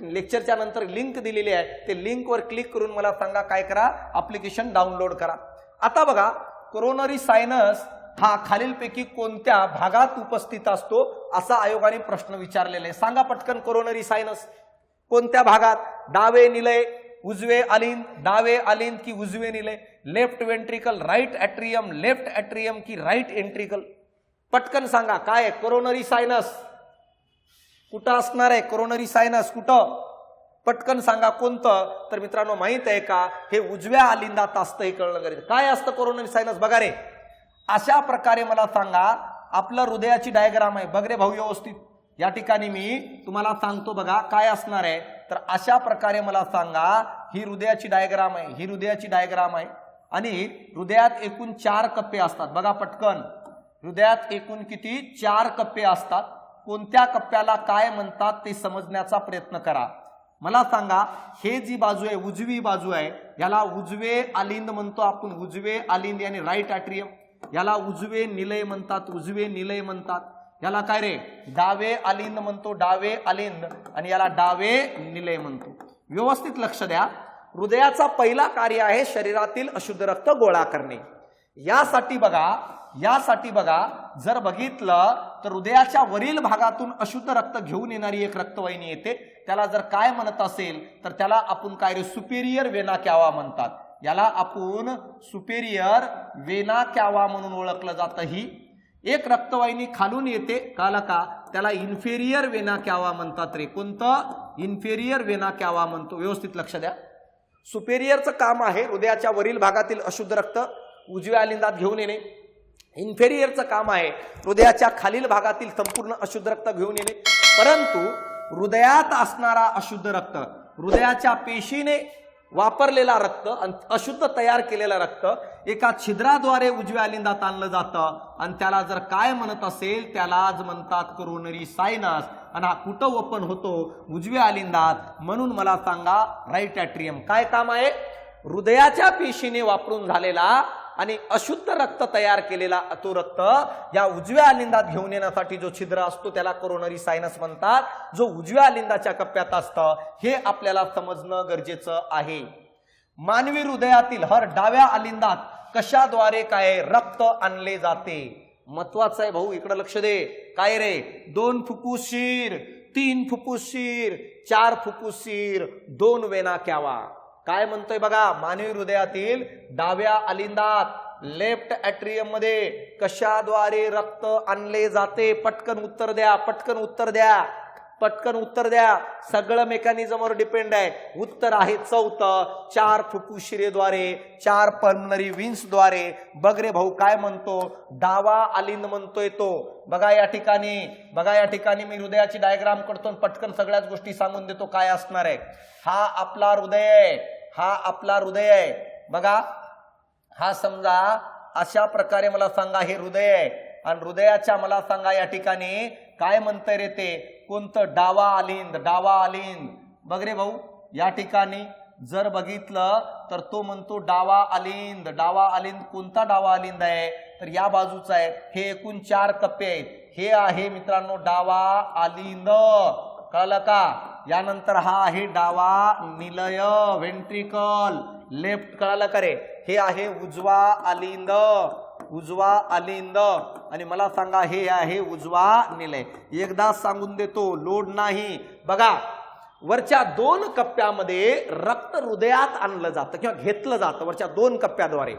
लेक्चरच्या नंतर लिंक दिलेली आहे, ते लिंकवर क्लिक करून मला सांगा काय करा, ऍप्लिकेशन डाउनलोड करा. आता बघा कोरोनरी सायनस हा खालीलपैकी कोणत्या भागात उपस्थित असतो असा आयोगाने प्रश्न विचारलेला आहे. सांगा पटकन, कोरोनरी सायनस कोणत्या भागात? डावे निलय, उजवे अलिंद, डावे अलिंद की उजवे निलय, लेफ्ट वेंट्रिकल, राईट ऍट्रियम, लेफ्ट ऍट्रियम की राईट एंट्रिकल? पटकन सांगा काय आहे कोरोनरी सायनस, कुठं असणार आहे कोरोनरी सायनस, कुठं? पटकन सांगा कोणतं. तर मित्रांनो माहित आहे का, हे उजव्या अलिंदात असतं, हे कळणं गरजेचं. काय असतं कोरोनरी सायनस बघा रे, अशा प्रकारे मला सांगा आपलं हृदयाची डायग्राम आहे. बघ रे भाऊ व्यवस्थित, या ठिकाणी मी तुम्हाला सांगतो बघा काय असणार आहे. तर अशा प्रकारे मला सांगा ही हृदयाची डायग्राम आहे, ही हृदयाची डायग्राम आहे. आणि हृदयात एकूण 4 कप्पे असतात. बघा पटकन, हृदयात एकूण किती? 4 कप्पे असतात. कोणत्या कप्प्याला काय म्हणतात ते समजण्याचा प्रयत्न करा. मला सांगा हे जी बाजू आहे उजवी बाजू आहे, याला उजवे अलिंद म्हणतो आपण, उजवे अलिंद आणि राईट ॲट्रियम. याला उजवे निलय म्हणतात, उजवे निलय म्हणतात. याला काय रे, डावे अलिंद म्हणतो, डावे अलिंद, आणि याला डावे निलय म्हणतो. व्यवस्थित लक्ष द्या. हृदयाचा पहिला कार्य आहे शरीरातील अशुद्ध रक्त गोळा करणे. यासाठी बघा जर बघितलं तर हृदयाच्या वरील भागातून अशुद्ध रक्त घेऊन येणारी एक रक्तवाहिनी येते. त्याला जर काय म्हणत असेल तर त्याला आपण काय रे, सुपेरियर वेना कॅवा म्हणतात. याला आपण सुपेरियर वेना कॅवा म्हणून ओळखलं जातं. ही एक रक्तवाहिनी खालून येते, कळलं का, त्याला इन्फेरियर वेना कॅवा म्हणतात रे. कोणतं? इन्फेरियर वेना कॅवा म्हणतो. व्यवस्थित लक्ष द्या. सुपेरियरचं काम आहे हृदयाच्या वरील भागातील अशुद्ध रक्त उजव्या अलिंदात घेऊन येणे. इन्फेरियरचं काम आहे हृदयाच्या खालील भागातील संपूर्ण अशुद्ध रक्त घेऊन येणे. परंतु हृदयात असणारा अशुद्ध रक्त हृदयाच्या पेशीने वापरलेला रक्त आणि अशुद्ध तयार केलेलं रक्त एका छिद्राद्वारे उजव्या अलिंदात आणलं जातं आणि त्याला जर काय म्हणत असेल त्यालाच म्हणतात कोरोनरी सायनस. आणि हा कुठं ओपन होतो? उजव्या अलिंदात. म्हणून मला सांगा राईट ॲट्रियम काय काम आहे? हृदयाच्या पेशीने वापरून झालेला आणि अशुद्ध रक्त तयार केलेला तो रक्त या उजव्या अलिंदात घेऊन येण्यासाठी जो छिद्र असतो त्याला कोरोनरी सायनस म्हणतात, जो उजव्या अलिंदाच्या कप्प्यात असतं. हे आपल्याला समजणं गरजेचं आहे. मानवी हृदयातील हर डाव्या अलिंदात कशाद्वारे काय रक्त आणले जाते? महत्वाचं आहे भाऊ, इकडे लक्ष दे. काय रे? 2 फुफ्फुसशीर, 3 फुफ्फुसशीर, 4 फुफ्फुसशीर, 2 वेना क्यावा. काय म्हणतोय बघा, मानवी हृदयातील डाव्या अलिंदात लेफ्ट ॲट्रियम मध्ये कशाद्वारे रक्त आणले जाते? पटकन उत्तर द्या, पटकन उत्तर द्या, पटकन उत्तर द्या. सगळं मेकॅनिझमवर डिपेंड आहे. उत्तर आहे चौथं, 4 फुफ्फुसशिरेद्वारे, 4 पल्मनरी व्हीन्सद्वारे. बघ रे भाऊ काय म्हणतो, डावा अलिंद म्हणतोय तो. बघा या ठिकाणी, बघा या ठिकाणी मी हृदयाची डायग्राम करतो, पटकन सगळ्याच गोष्टी सांगून देतो काय असणार आहे. हा आपला हृदय आहे, हा आपला हृदय आहे. बघा हा समजा अशा प्रकारे मला सांगा हे हृदय आहे आणि हृदयाच्या मला सांगा या ठिकाणी काय म्हणतंय रे ते? कोणतं? डावा अलिंद, डावा अलिंद. बघ रे भाऊ या ठिकाणी जर बघितलं तर तो म्हणतो डावा अलिंद. डावा अलिंद कोणता डावा अलिंद आहे? तर या बाजूचा आहे. हे एकूण 4 कप्पे आहेत. हे आहे मित्रांनो डावा अलिंद. कळलं का? यानंतर हा आहे डावा निलय व्हेंट्रिकल लेफ्ट. कळलं का रे? हे आहे उजवा अलिंद, उजवा अलिंद. आणि मला सांगा हे आहे उजवा निलय. एकदा सांगून देतो, लोड नाही. बघा वरच्या 2 कप्प्यामध्ये रक्त हृदयात आणलं जातं किंवा घेतलं जातं वरच्या 2 कप्प्याद्वारे.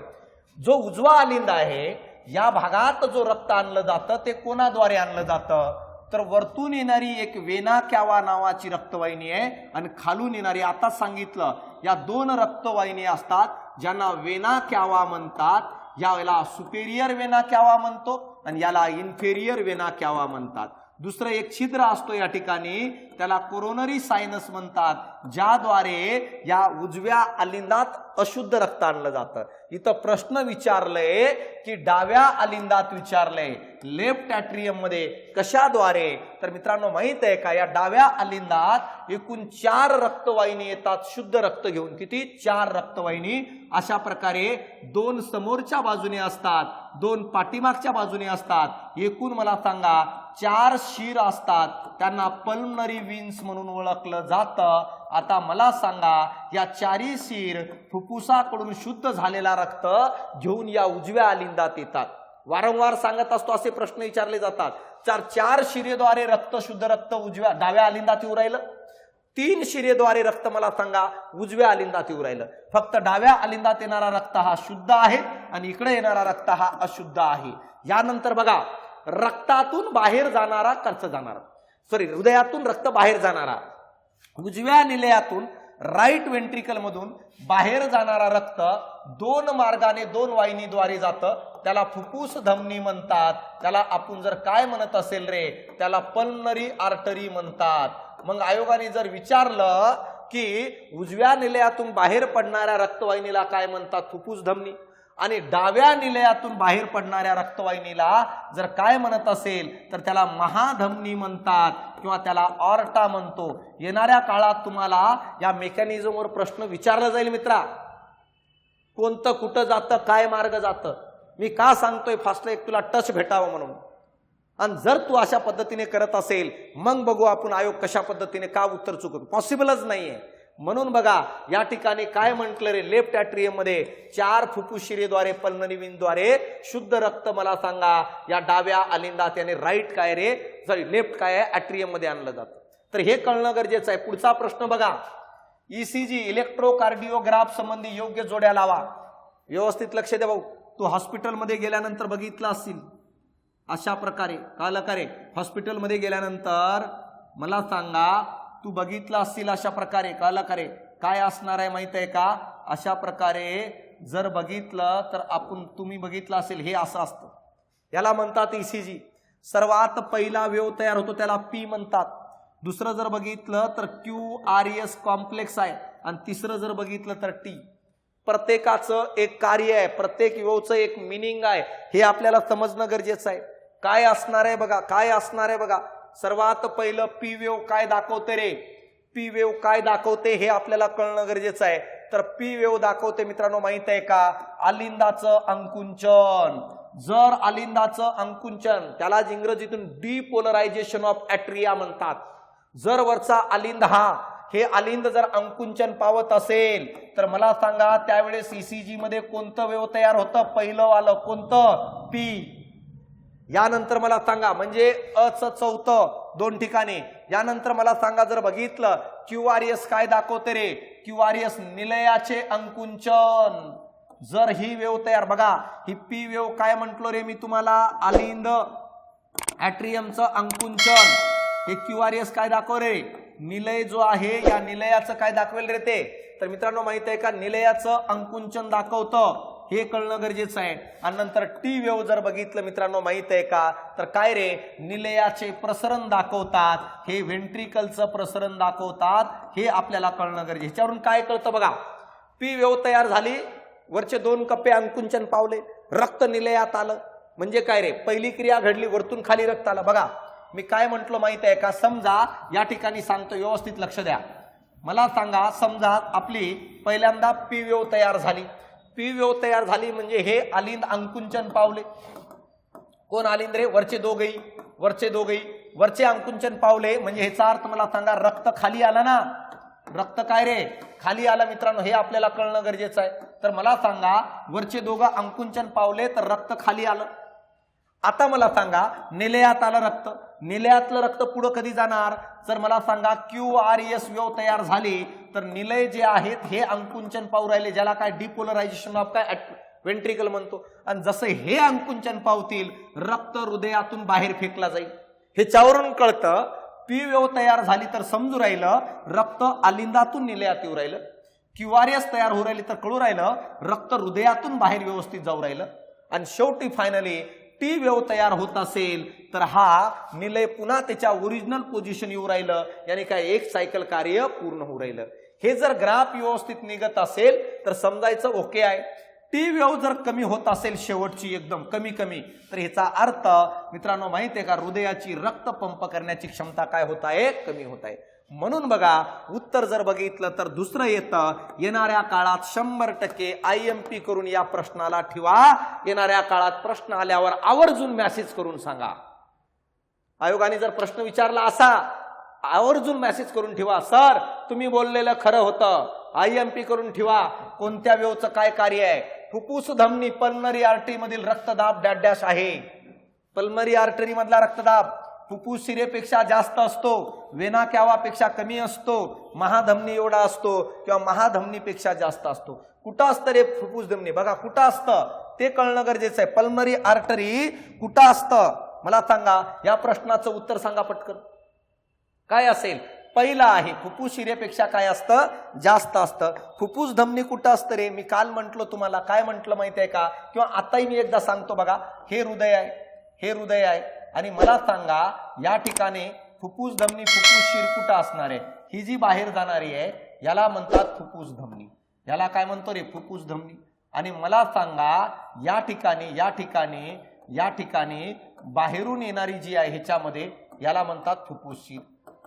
जो उजवा अलिंद आहे या भागात जो रक्त आणलं जातं ते कोणाद्वारे आणलं जातं? तर वरतून येणारी एक वेना क्यावा नावाची रक्तवाहिनी आहे आणि खालून येणारी, आता सांगितलं या 2 रक्तवाहिनी असतात ज्यांना वेना क्यावा म्हणतात. याला सुपेरियर वेना क्यावा म्हणतो आणि याला इन्फेरियर वेना क्यावा म्हणतात. दुसरं एक छिद्र असतो या ठिकाणी त्याला कोरोनरी सायनस म्हणतात, ज्याद्वारे या उजव्या अलिंदात अशुद्ध रक्त आणलं जातं. इथं प्रश्न विचारलंय की डाव्या अलिंदात विचारलंय, लेफ्ट ॲट्रियम मध्ये कशाद्वारे? तर मित्रांनो माहित आहे का, या डाव्या अलिंदात एकूण 4 रक्तवाहिनी येतात शुद्ध रक्त घेऊन. किती? 4 रक्तवाहिनी. अशा प्रकारे 2 समोरच्या बाजूने असतात, 2 पाठीमागच्या बाजूने असतात. एकूण मला सांगा 4 शीर असतात. त्यांना पल्मनरी व्हीन्स म्हणून ओळखलं जातं. आता मला सांगा या 4 शीर फुफ्फुसाकडून शुद्ध झालेला रक्त घेऊन या उजव्या अलिंदात येतात. वारंवार सांगत असतो असे प्रश्न विचारले जातात. 4 शिरेद्वारे रक्त, शुद्ध रक्त उजव्या डाव्या अलिंदात येऊ राहिलं. 3 शिरेद्वारे रक्त मला सांगा उजव्या अलिंदात येऊ राहिलं. फक्त डाव्या अलिंदात येणारा रक्त हा शुद्ध आहे आणि इकडे येणारा रक्त हा अशुद्ध आहे. यानंतर बघा रक्तातून बाहेर जाणारा हृदयातून रक्त बाहेर जाणारा, उजव्या निलयातून राईट व्हेंट्रिकल मधून बाहेर जाणारा रक्त 2 मार्गाने 2 वाहिनीद्वारे जातं. त्याला फुफ्फुस धमनी म्हणतात. त्याला आपण जर काय म्हणत असेल रे, त्याला पल्मनरी आर्टरी म्हणतात. मग आयोगाने जर विचारलं की उजव्या निलयातून बाहेर पडणाऱ्या रक्तवाहिनीला काय म्हणतात? फुफ्फुस धमनी. आणि डाव्या निलयातून बाहेर पडणाऱ्या रक्तवाहिनीला जर काय म्हणत असेल तर त्याला महाधमनी म्हणतात किंवा त्याला ऑर्टा म्हणतो. येणाऱ्या काळात तुम्हाला या मेकॅनिझमवर प्रश्न विचारला जाईल मित्रा. कोणतं कुठं जातं, काय मार्ग जातं. मी का सांगतोय फास्ट एक तुला टच भेटावं म्हणून. आणि जर तू अशा पद्धतीने करत असेल मग बघू आपण आयोग कशा पद्धतीने का उत्तर चुकतो. पॉसिबलच नाहीये. म्हणून बघा या ठिकाणी काय म्हटलं रे, लेफ्ट ॲट्रियम मध्ये 4 फुफ्फुस शिरेद्वारे पल्मनरी व्हेनद्वारे शुद्ध रक्त मला सांगा या डाव्या अलिंदात याने राईट काय रे, सॉरी लेफ्ट काय आहे ॲट्रियम मध्ये आणलं जातं. तर हे कळणं गरजेचं आहे. पुढचा प्रश्न बघा, ईसीजी इलेक्ट्रोकार्डिओग्राफ संबंधी योग्य जोड्या लावा. व्यवस्थित लक्ष द्या भाऊ. तू हॉस्पिटलमध्ये गेल्यानंतर बघितलं असेल अशा प्रकारे. कळलं का रे? हॉस्पिटलमध्ये गेल्यानंतर मला सांगा तू बघितलं असतील अशा प्रकारे. कळलं का रे? काय असणार आहे माहित आहे का? अशा प्रकारे जर बघितलं तर तुम्ही बघितलं असेल हे असं असतं. याला म्हणतात ईसीजी. सर्वात पहिला वेव्ह तयार होतो त्याला पी म्हणतात. दुसरं जर बघितलं तर QRS कॉम्प्लेक्स आहे आणि तिसरं जर बघितलं तर T. प्रत्येकाचं एक कार्य आहे, प्रत्येक वेवचं एक मिनिंग आहे, हे आपल्याला समजणं गरजेचं आहे. काय असणार आहे बघा, काय असणार आहे बघा. सर्वात पहिलं पी वेव काय दाखवते रे, पी वेव काय दाखवते हे आपल्याला कळणं गरजेचं आहे. तर पी वेव दाखवते मित्रांनो माहित आहे का, आलिंदाचं अंकुंचन. जर आलिंदाचं अंकुंचन, त्याला इंग्रजीतून डिपोलरायझेशन ऑफ ॲट्रिया म्हणतात. जर वरचा आलिंद हे आलिंद जर अंकुंचन पावत असेल तर मला सांगा त्यावेळेस ECG मध्ये कोणतं वेव तयार होतं, पहिलं वालं कोणतं, पी. यानंतर मला सांगा म्हणजे अचं चौथं दोन ठिकाणी. यानंतर मला सांगा जर बघितलं QRS काय दाखवते रे, QRS निलयाचे अंकुंचन. जर ही वेव तयार बघा, ही पी वेव काय म्हटलो रे मी तुम्हाला, आलिंद ॲट्रियमचं अंकुंचन. हे QRS काय दाखव रे, निलय जो आहे या निलयाचं काय दाखवेल रे ते. तर मित्रांनो माहित आहे का, निलयाचं अंकुंचन दाखवतं, हे कळणं गरजेचं आहे. आणि नंतर टी वेव जर बघितलं मित्रांनो माहित आहे का, तर काय रे, निलयाचे प्रसरण दाखवतात, हे व्हेंट्रिकलचं प्रसरण दाखवतात, हे आपल्याला कळणं गरजेचं. ह्याच्यावरून काय कळतं बघा, पी वेव तयार झाली, वरचे दोन कप्पे अंकुंचन पावले, रक्त निलयात आलं, म्हणजे काय रे, पहिली क्रिया घडली, वरतून खाली रक्त आलं. बघा मी काय म्हटलो माहित आहे का, समजा या ठिकाणी सांगतो, व्यवस्थित लक्ष द्या. मला सांगा, समजा आपली पहिल्यांदा पी वेव तयार झाली, पी वेव तयार झाली म्हणजे हे आलिंद अंकुंचन पावले. कोण आलिंद रे, वरचे दोघेही, वरचे दोघेही वरचे अंकुंचन पावले, म्हणजे ह्याचा अर्थ मला सांगा रक्त खाली आला ना, रक्त काय रे, खाली आलं मित्रांनो, हे आपल्याला कळणं गरजेचं आहे. तर मला सांगा वरचे दोघं अंकुंचन पावले तर रक्त खाली आलं. आता मला सांगा निलयात आलं रक्त, निलयातलं रक्त पुढं कधी जाणार, तर मला सांगा QRS वेव तयार झाली तर निलय जे आहेत हे अंकुंचन पावू राहिले, ज्याला काय डिपोलरायझेशन ऑफ काय व्हेंट्रिकल म्हणतो. आणि जसं हे अंकुंचन पावतील रक्त हृदयातून बाहेर फेकला जाईल. ह्याच्यावरून कळतं पी वेव तयार झाली तर समजू राहिलं रक्त आलिंदातून निलयात येऊ राहिलं, QRS तयार होऊ राहिली तर कळू राहिलं रक्त हृदयातून बाहेर व्यवस्थित जाऊ राहिलं. आणि शेवटी फायनली टी वेव तयार होत असेल तर हा निलय पुन्हा त्याच्या ओरिजिनल पोझिशन येऊ राहिलं, यानी काय एक सायकल कार्य पूर्ण होऊ राहिलं. हे जर ग्राफ व्यवस्थित निघत असेल तर समजायचं ओके आहे. टी वेव जर कमी होत असेल शेवटची एकदम कमी कमी, तर ह्याचा अर्थ मित्रांनो माहिती आहे का, हृदयाची रक्त पंप करण्याची क्षमता काय होत आहे, कमी होत आहे. म्हणून बघा उत्तर जर बघितलं तर दुसरं येतं, येणाऱ्या काळात 100% IMP करून या प्रश्नाला ठेवा. येणाऱ्या काळात प्रश्न आल्यावर आवर्जून मेसेज करून सांगा. आयोगाने जर प्रश्न विचारला असा, आवर्जून मेसेज करून ठेवा, सर तुम्ही बोललेलं खरं होतं, IMP करून ठेवा. कोणत्या वेवचं काय कार्य आहे, फुफ्फुस धमनी पल्मनरी आर्टरी मधील रक्तदाब डॅश डॅश आहे. पल्मनरी आर्टरी मधला रक्तदाब फुफ्फुस शिरेपेक्षा जास्त असतो, वेना कॅवापेक्षा कमी असतो, महाधमनी एवढा असतो किंवा महाधमनीपेक्षा जास्त असतो. कुठं असतं रे फुफ्फुस धमनी, बघा कुठं असतं ते कळणं गरजेचं आहे. पल्मनरी आर्टरी कुठं असतं मला सांगा, या प्रश्नाचं उत्तर सांगा पटकन. काय असेल, पहिला आहे फुफ्फुस शिरेपेक्षा काय असतं, जास्त असतं. फुफ्फुस धमनी कुठं असतं रे, मी काल म्हटलो तुम्हाला, काय म्हटलं माहिती आहे का, किंवा आताही मी एकदा सांगतो बघा, हे हृदय आहे, हे हृदय आहे, आणि मला सांगा या ठिकाणी फुफ्फुस धमनी फुफ्फुस शिर कुठं असणार आहे, ही जी बाहेर जाणारी आहे याला म्हणतात फुफ्फुस धमनी, याला काय म्हणतो रे, फुफ्फुस धमनी. आणि मला सांगा या ठिकाणी या ठिकाणी या ठिकाणी बाहेरून येणारी जी आहे ह्याच्यामध्ये याला म्हणतात फुफ्फुस शिर.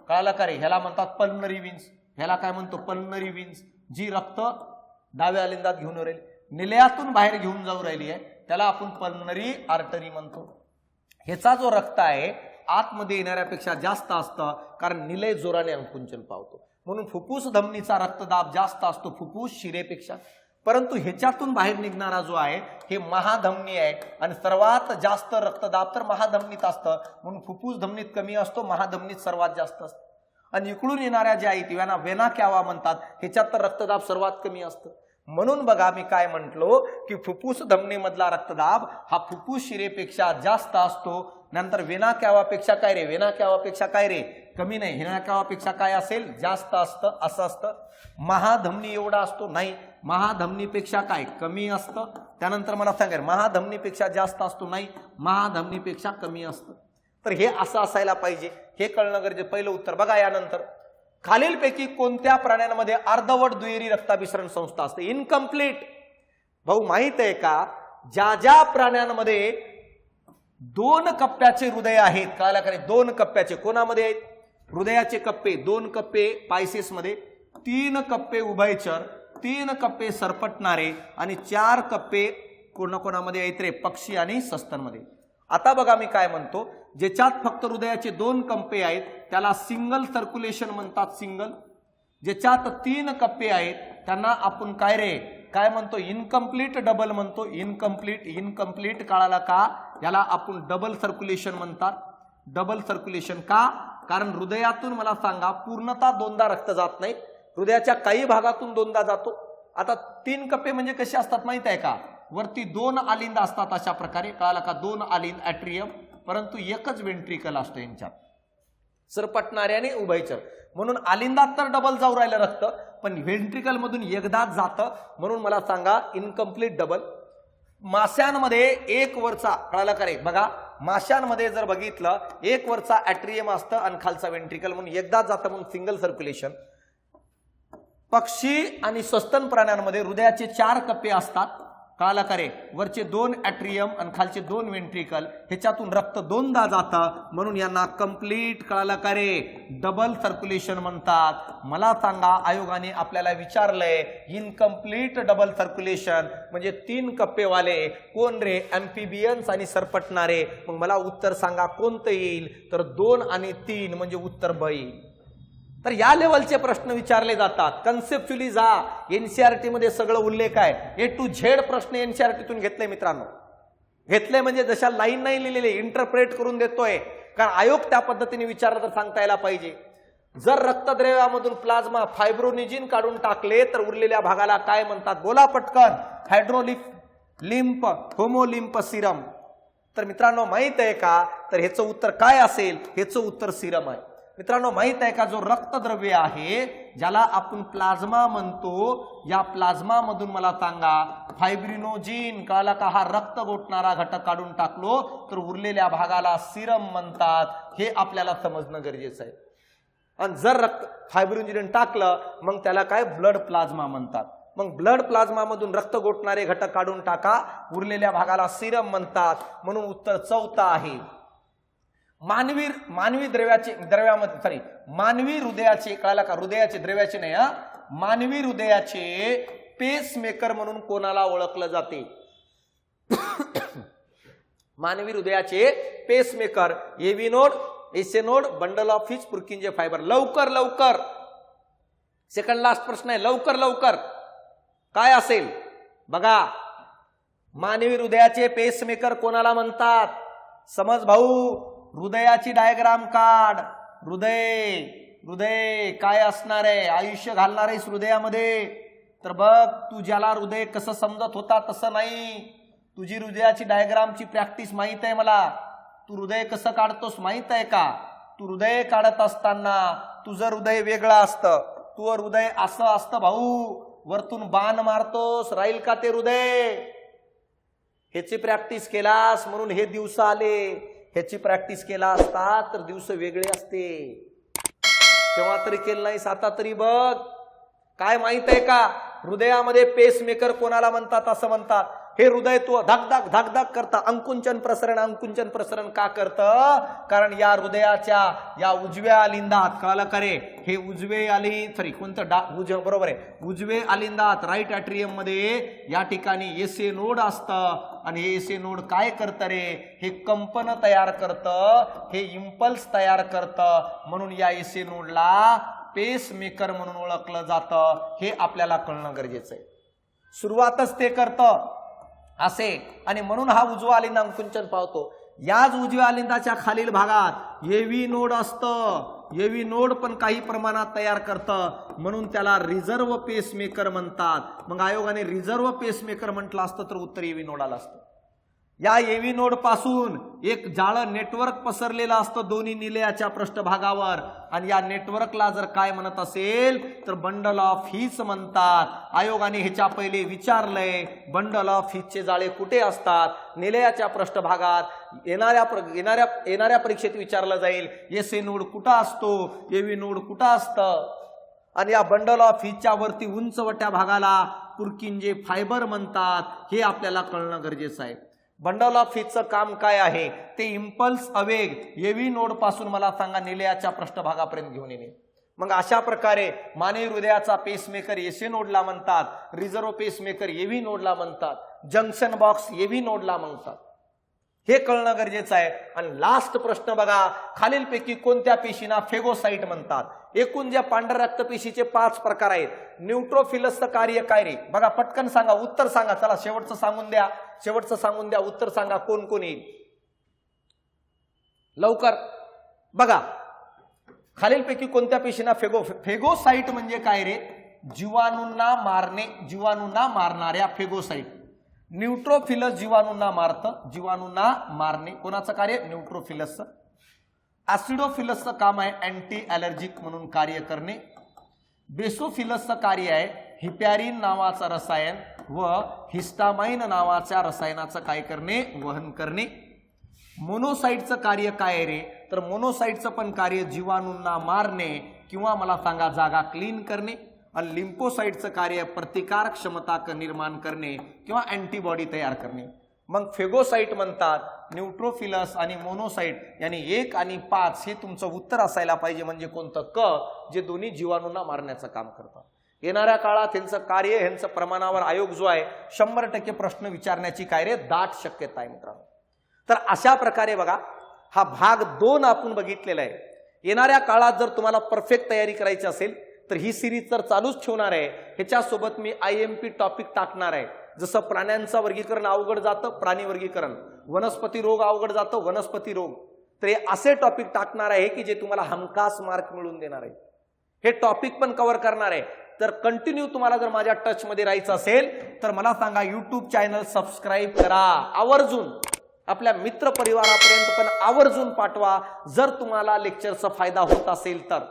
कळालं का रे, ह्याला म्हणतात पल्मनरी विन्स, ह्याला काय म्हणतो पल्मनरी विन्स. जी रक्त डाव्या आलिंदात घेऊन राहिली, निलयातून बाहेर घेऊन जाऊ राहिली आहे त्याला आपण पल्मनरी आर्टरी म्हणतो. ह्याचा जो रक्त आहे आतमध्ये येणाऱ्यापेक्षा जास्त असतं, कारण निलय जोराने अंकुंचन पावतो, म्हणून फुफ्फुस धमनीचा रक्तदाब जास्त असतो फुफ्फुस शिरेपेक्षा. परंतु ह्याच्यातून बाहेर निघणारा जो आहे हे महाधमनी आहे, आणि सर्वात जास्त रक्तदाब तर महाधमनीत असतं, म्हणून फुफ्फुस धमनीत कमी असतो, महाधमनीत सर्वात जास्त असतं. आणि इकडून येणाऱ्या ज्या आहेत यांना वेना कॅवा म्हणतात, ह्याच्यात तर रक्तदाब सर्वात कमी असतं. म्हणून बघा मी काय म्हटलो की फुफ्फुस धमनीमधला रक्तदाब हा फुफ्फुस शिरेपेक्षा जास्त असतो. नंतर वेना कॅवापेक्षा काय रे, वेना कॅवापेक्षा काय रे, कमी नाही, वेना कॅवापेक्षा काय असेल, जास्त असतं, असं असतं. महाधमनी एवढा असतो नाही, महाधमनीपेक्षा काय कमी असतं. त्यानंतर मला सांगा महाधमनीपेक्षा जास्त असतो नाही, महाधमनीपेक्षा कमी असतं. तर हे असं असायला पाहिजे, हे कळणं गरजेचं. पहिलं उत्तर बघा. यानंतर खालीलपैकी कोणत्या प्राण्यांमध्ये अर्धवट दुहेरी रक्ताभिसरण संस्था असते? इनकम्प्लीट. भाऊ माहित आहे का, ज्या ज्या प्राण्यांमध्ये 2 कप्प्याचे हृदय आहेत, कळायला का 2 कप्प्याचे, कोणामध्ये आहेत? हृदयाचे कप्पे 2 कप्पे पायसेस मध्ये, 3 कप्पे उभयचर, 3 कप्पे सरपटणारे आणि 4 कप्पे कोणाकोणामध्ये आहेत रे? पक्षी आणि सस्तनमध्ये. आता बघा मी काय म्हणतो, ज्याच्यात फक्त हृदयाचे 2 कप्पे आहेत त्याला सिंगल सर्क्युलेशन म्हणतात, सिंगल. ज्याच्यात 3 कप्पे आहेत त्यांना आपण काय रे काय म्हणतो? इनकम्प्लीट डबल म्हणतो. इनकम्प्लीट कळाला का? याला आपण डबल सर्क्युलेशन म्हणतात. डबल सर्क्युलेशन का? कारण हृदयातून मला सांगा पूर्णतः 2दा रक्त जात नाही, हृदयाच्या काही भागातून 2दा जातो. आता 3 कप्पे म्हणजे कसे असतात माहित आहे का? वरती 2 आलिंद असतात अशा प्रकारे, कळाला का? 2 आलिंद ॲट्रियम, परंतु एकच वेंट्रिकल असतो यांच्यात, सरपटणारे आणि उभयचर. म्हणून आलिंदात तर डबल जाऊ राहिलं रक्त, पण व्हेंट्रिकल मधून एकदाच जातं, म्हणून मला सांगा इनकम्प्लीट डबल. माशांमध्ये एक वरचा, कळाला का रे? बघा माशांमध्ये जर बघितलं, एक वरचा ॲट्रियम असतं आणि खालचा वेंट्रिकल, म्हणून एकदाच जातं, म्हणून सिंगल सर्क्युलेशन. पक्षी आणि सस्तन प्राण्यांमध्ये हृदयाचे 4 कप्पे असतात, कळाला का रे? वरचे 2 ॲट्रियम आणि खालचे 2 वेंट्रिकल, ह्याच्यातून रक्त 2दा जातं, म्हणून यांना कंप्लीट, कळाला का रे, डबल सर्क्युलेशन म्हणतात. मला सांगा, आयोगाने आपल्याला विचारलंय इनकम्प्लीट डबल सर्क्युलेशन म्हणजे 3 कप्पेवाले कोण रे? ॲम्फिबियन्स आणि सरपटणारे. मग मला उत्तर सांगा कोणतं येईल? तर 2 आणि 3 म्हणजे उत्तर ब येईल. तर या लेवलचे प्रश्न विचारले जातात. कन्सेप्च्युअली जा, एनसीईआरटी मध्ये सगळं उल्लेख आहे. ए टू झेड प्रश्न एनसीईआरटीतून घेतले मित्रांनो. घेतले म्हणजे जशा लाईन नाही लिहिलेले, इंटरप्रेट करून देतोय, कारण आयोग त्या पद्धतीने विचारला तर सांगता यायला पाहिजे. जर रक्तद्रव्यामधून प्लाझ्मा फायब्रोनिजिन काढून टाकले तर उरलेल्या भागाला काय म्हणतात? बोला पटकन. हायड्रोलिम्फ, होमोलिम्फ, सिरम. तर मित्रांनो माहित आहे का? तर ह्याचं उत्तर काय असेल? ह्याचं उत्तर सिरम आहे. मित्रांनो माहित आहे का, जो रक्तद्रव्य आहे ज्याला आपण प्लाझ्मा म्हणतो, या प्लाझ्मा मधून मला सांगा फायब्रिनोजिन, कळाला का? हा रक्त गोठणारा घटक काढून टाकलो तर उरलेल्या भागाला सिरम म्हणतात. हे आपल्याला समजणं गरजेचं आहे. आणि जर रक्त फायब्रिनोजिन टाकलं मग त्याला काय? ब्लड प्लाझ्मा म्हणतात. मग ब्लड प्लाझ्मा मधून रक्त गोठणारे घटक काढून टाका, उरलेल्या भागाला सिरम म्हणतात. म्हणून उत्तर चौथा आहे. मानवी द्रव्यामध्ये मानवी हृदयाचे, कळाला का? हृदयाचे, द्रव्याचे नाही हा, मानवी हृदयाचे पेसमेकर म्हणून कोणाला ओळखलं जाते? मानवी हृदयाचे pacemaker एव्ही node, essay node, bundle of हिच, पुरकिंजे फायबर. लवकर लवकर, सेकंड लास्ट प्रश्न आहे, लवकर लवकर. काय असेल बघा? मानवी हृदयाचे पेसमेकर कोणाला म्हणतात? समज भाऊ, हृदयाची डायग्राम काढ. हृदय काय असणार आहे? आयुष्य घालणार आहेस हृदयामध्ये, तर बघ तू ज्याला हृदय कसं समजत होता तसं नाही. तुझी हृदयाची डायग्रामची प्रॅक्टिस माहित आहे मला. तू हृदय कसं काढतोस माहित आहे का? तू हृदय काढत असताना तुझं हृदय वेगळं असतं. तुझं हृदय असं असतं भाऊ, वरतून बाण मारतोस, राहील का ते हृदय? ह्याची प्रॅक्टिस केलास म्हणून हे दिवस आले. ह्याची प्रॅक्टिस केला असता तर दिवस वेगळे असते. तेव्हा तरी केलं नाहीस, आता तरी बघ. काय माहित आहे का? हृदयामध्ये पेसमेकर कोणाला म्हणतात? असं म्हणतात, हे हृदय तू धक धक करता, अंकुंचन प्रसरण का करतं? कारण या हृदयाच्या या उजव्या अलिंदात, कळालं का रे? हे उजवे बरोबर आहे, उजवे अलिंदात राईट ॲट्रियम मध्ये या ठिकाणी एसे नोड असतं. आणि हे एसे नोड काय करतं रे? हे कंपन तयार करतं, हे इम्पल्स तयार करतं. म्हणून या एसे नोडला पेसमेकर म्हणून ओळखलं जातं. हे आपल्याला कळणं गरजेचं आहे. सुरुवातच ते करतं असे, आणि म्हणून हा उजवा अलिंद अंकुंचन पावतो. याच उजव्या अलिंदाच्या खालील भागात एव्ही नोड असतं. एव्ही नोड पण काही प्रमाणात तयार करतं, म्हणून त्याला रिझर्व्ह पेसमेकर म्हणतात. मग आयोगाने रिझर्व्ह पेसमेकर म्हटलं असतं तर उत्तर एव्ही नोड आलं असतं. या एव्ही नोड पासून एक जाळं नेटवर्क पसरलेलं असतं दोन्ही निलयाच्या पृष्ठभागावर, आणि या नेटवर्कला जर काय म्हणत असेल तर बंडल ऑफ हीच म्हणतात. आयोगाने ह्याच्या पहिले विचारलंय बंडल ऑफ हीचचे जाळे कुठे असतात, निलयाच्या पृष्ठभागात. येणाऱ्या परीक्षेत विचारलं जाईल एसए नोड कुठं असतो, एव्ही नोड कुठं असतं. आणि या बंडल ऑफ हीचच्या वरती उंचवट्या भागाला पुरकिंजे फायबर म्हणतात. हे आपल्याला कळणं गरजेचं आहे. बंडल ऑफ हीचचं काम काय आहे, ते इम्पल्स आवेग एव्ही नोड पासून मला सांगा निलयाच्या पृष्ठभागापर्यंत घेऊन येणे. मग अशा प्रकारे मानवी हृदयाचा पेसमेकर एसए नोडला म्हणतात, रिझर्व्ह पेसमेकर एव्ही नोडला म्हणतात, जंक्शन बॉक्स एव्ही नोडला म्हणतात. हे कळणं गरजेचं आहे. आणि लास्ट प्रश्न बघा, खालीलपैकी कोणत्या पेशींना फेगोसाइट म्हणतात. एकूण ज्या पांढऱ्या रक्तपेशीचे 5 प्रकार आहेत. न्यूट्रोफिलसचं कार्य काय रे, बघा पटकन सांगा, उत्तर सांगा. चला शेवटचं सांगून द्या, उत्तर सांगा कोण कोण येईल लवकर. बघा खालीलपैकी कोणत्या पेशींना फेगोसाइट म्हणजे काय रे, जीवाणूंना मारणाऱ्या फेगोसाइट. न्यूट्रोफिलस जीवाणूंना मारणे. कोणाचं कार्य, न्यूट्रोफिलसचं. ऍसिडोफिलसचं काम आहे अँटी ॲलर्जिक म्हणून कार्य करणे. बेसोफिलसचं कार्य आहे हिपॅरिन नावाचं रसायन व हिस्टामाइन नावाच्या रसायनाचं काय करणे, वहन करणे. मोनोसाइटचं कार्य काय आहे रे, तर मोनोसाइटचं पण कार्य जीवाणूंना मारणे किंवा मला सांगा जागा क्लीन करणे. आणि लिम्फोसाइटचं कार्य प्रतिकार क्षमता निर्माण करणे किंवा अँटीबॉडी तयार करणे. मग फेगोसाइट म्हणतात. न्यूट्रोफिलस आणि मोनोसाइट यांनी 1 आणि 5 हे तुमचं उत्तर असायला पाहिजे. म्हणजे कोणतं, क, जे दोन्ही जीवाणूंना मारण्याचं काम करतात. येणाऱ्या काळात त्यांचं कार्य, ह्यांचं प्रमाणावर आयोग जो आहे 100% प्रश्न विचारण्याची काय रे, दाट शक्यता आहे मित्रांनो. तर अशा प्रकारे बघा हा भाग 2 आपण बघितलेला आहे. येणाऱ्या काळात जर तुम्हाला परफेक्ट तयारी करायची असेल तर ही सिरीज तर चालूच ठेवणार आहे. ह्याच्यासोबत मी IMP टॉपिक टाकणार आहे. जसं प्राण्यांचं वर्गीकरण अवघड जातं, प्राणी वर्गीकरण, वनस्पती रोग अवघड जातं, वनस्पती रोग, तर हे असे टॉपिक टाकणार आहे की जे तुम्हाला हमखास मार्क मिळवून देणार आहे. हे टॉपिक पण कव्हर करणार आहे. तर कंटिन्यू तुम्हाला जर माझ्या टच मध्ये राहायचं असेल तर मला सांगा, युट्यूब चॅनल सबस्क्राईब करा आवर्जून. आपल्या मित्र परिवारापर्यंत पण आवर्जून पाठवा जर तुम्हाला लेक्चरचा फायदा होत असेल तर.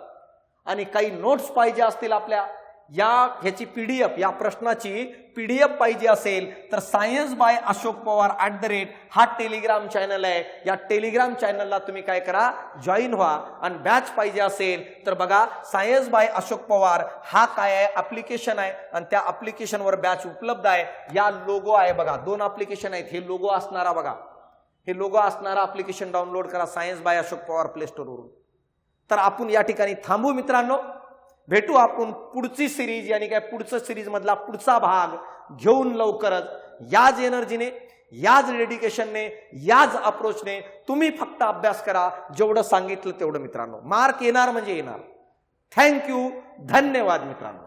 आणि काही नोट्स पाहिजे असतील आपल्या, ह्याची PDF, या प्रश्नाची PDF पाहिजे असेल तर सायन्स बाय अशोक पवार @ हा टेलिग्राम चॅनल आहे. या टेलिग्राम चॅनलला तुम्ही काय करा, जॉईन व्हा. आणि बॅच पाहिजे असेल तर बघा, सायन्स बाय अशोक पवार हा काय आहे, ऍप्लिकेशन आहे. आणि त्या ऍप्लिकेशनवर बॅच उपलब्ध आहे. या लोगो आहे बघा, 2 ऍप्लिकेशन आहेत. हे लोगो असणारा बघा, हे लोगो असणारा ऍप्लिकेशन डाउनलोड करा science by Ashok Pawar play स्टोरवरून. तर आपण या ठिकाणी थांबू मित्रांनो. भेटू आपण पुढची सिरीज, यानी काय पुढचं सिरीज मधला पुढचा भाग घेऊन लवकरच. याच एनर्जीने, याच डेडिकेशनने, याच अप्रोचने तुम्ही फक्त अभ्यास करा. जेवढं सांगितलं तेवढं मित्रांनो. मार्क येणार म्हणजे येणार. थँक्यू, धन्यवाद मित्रांनो.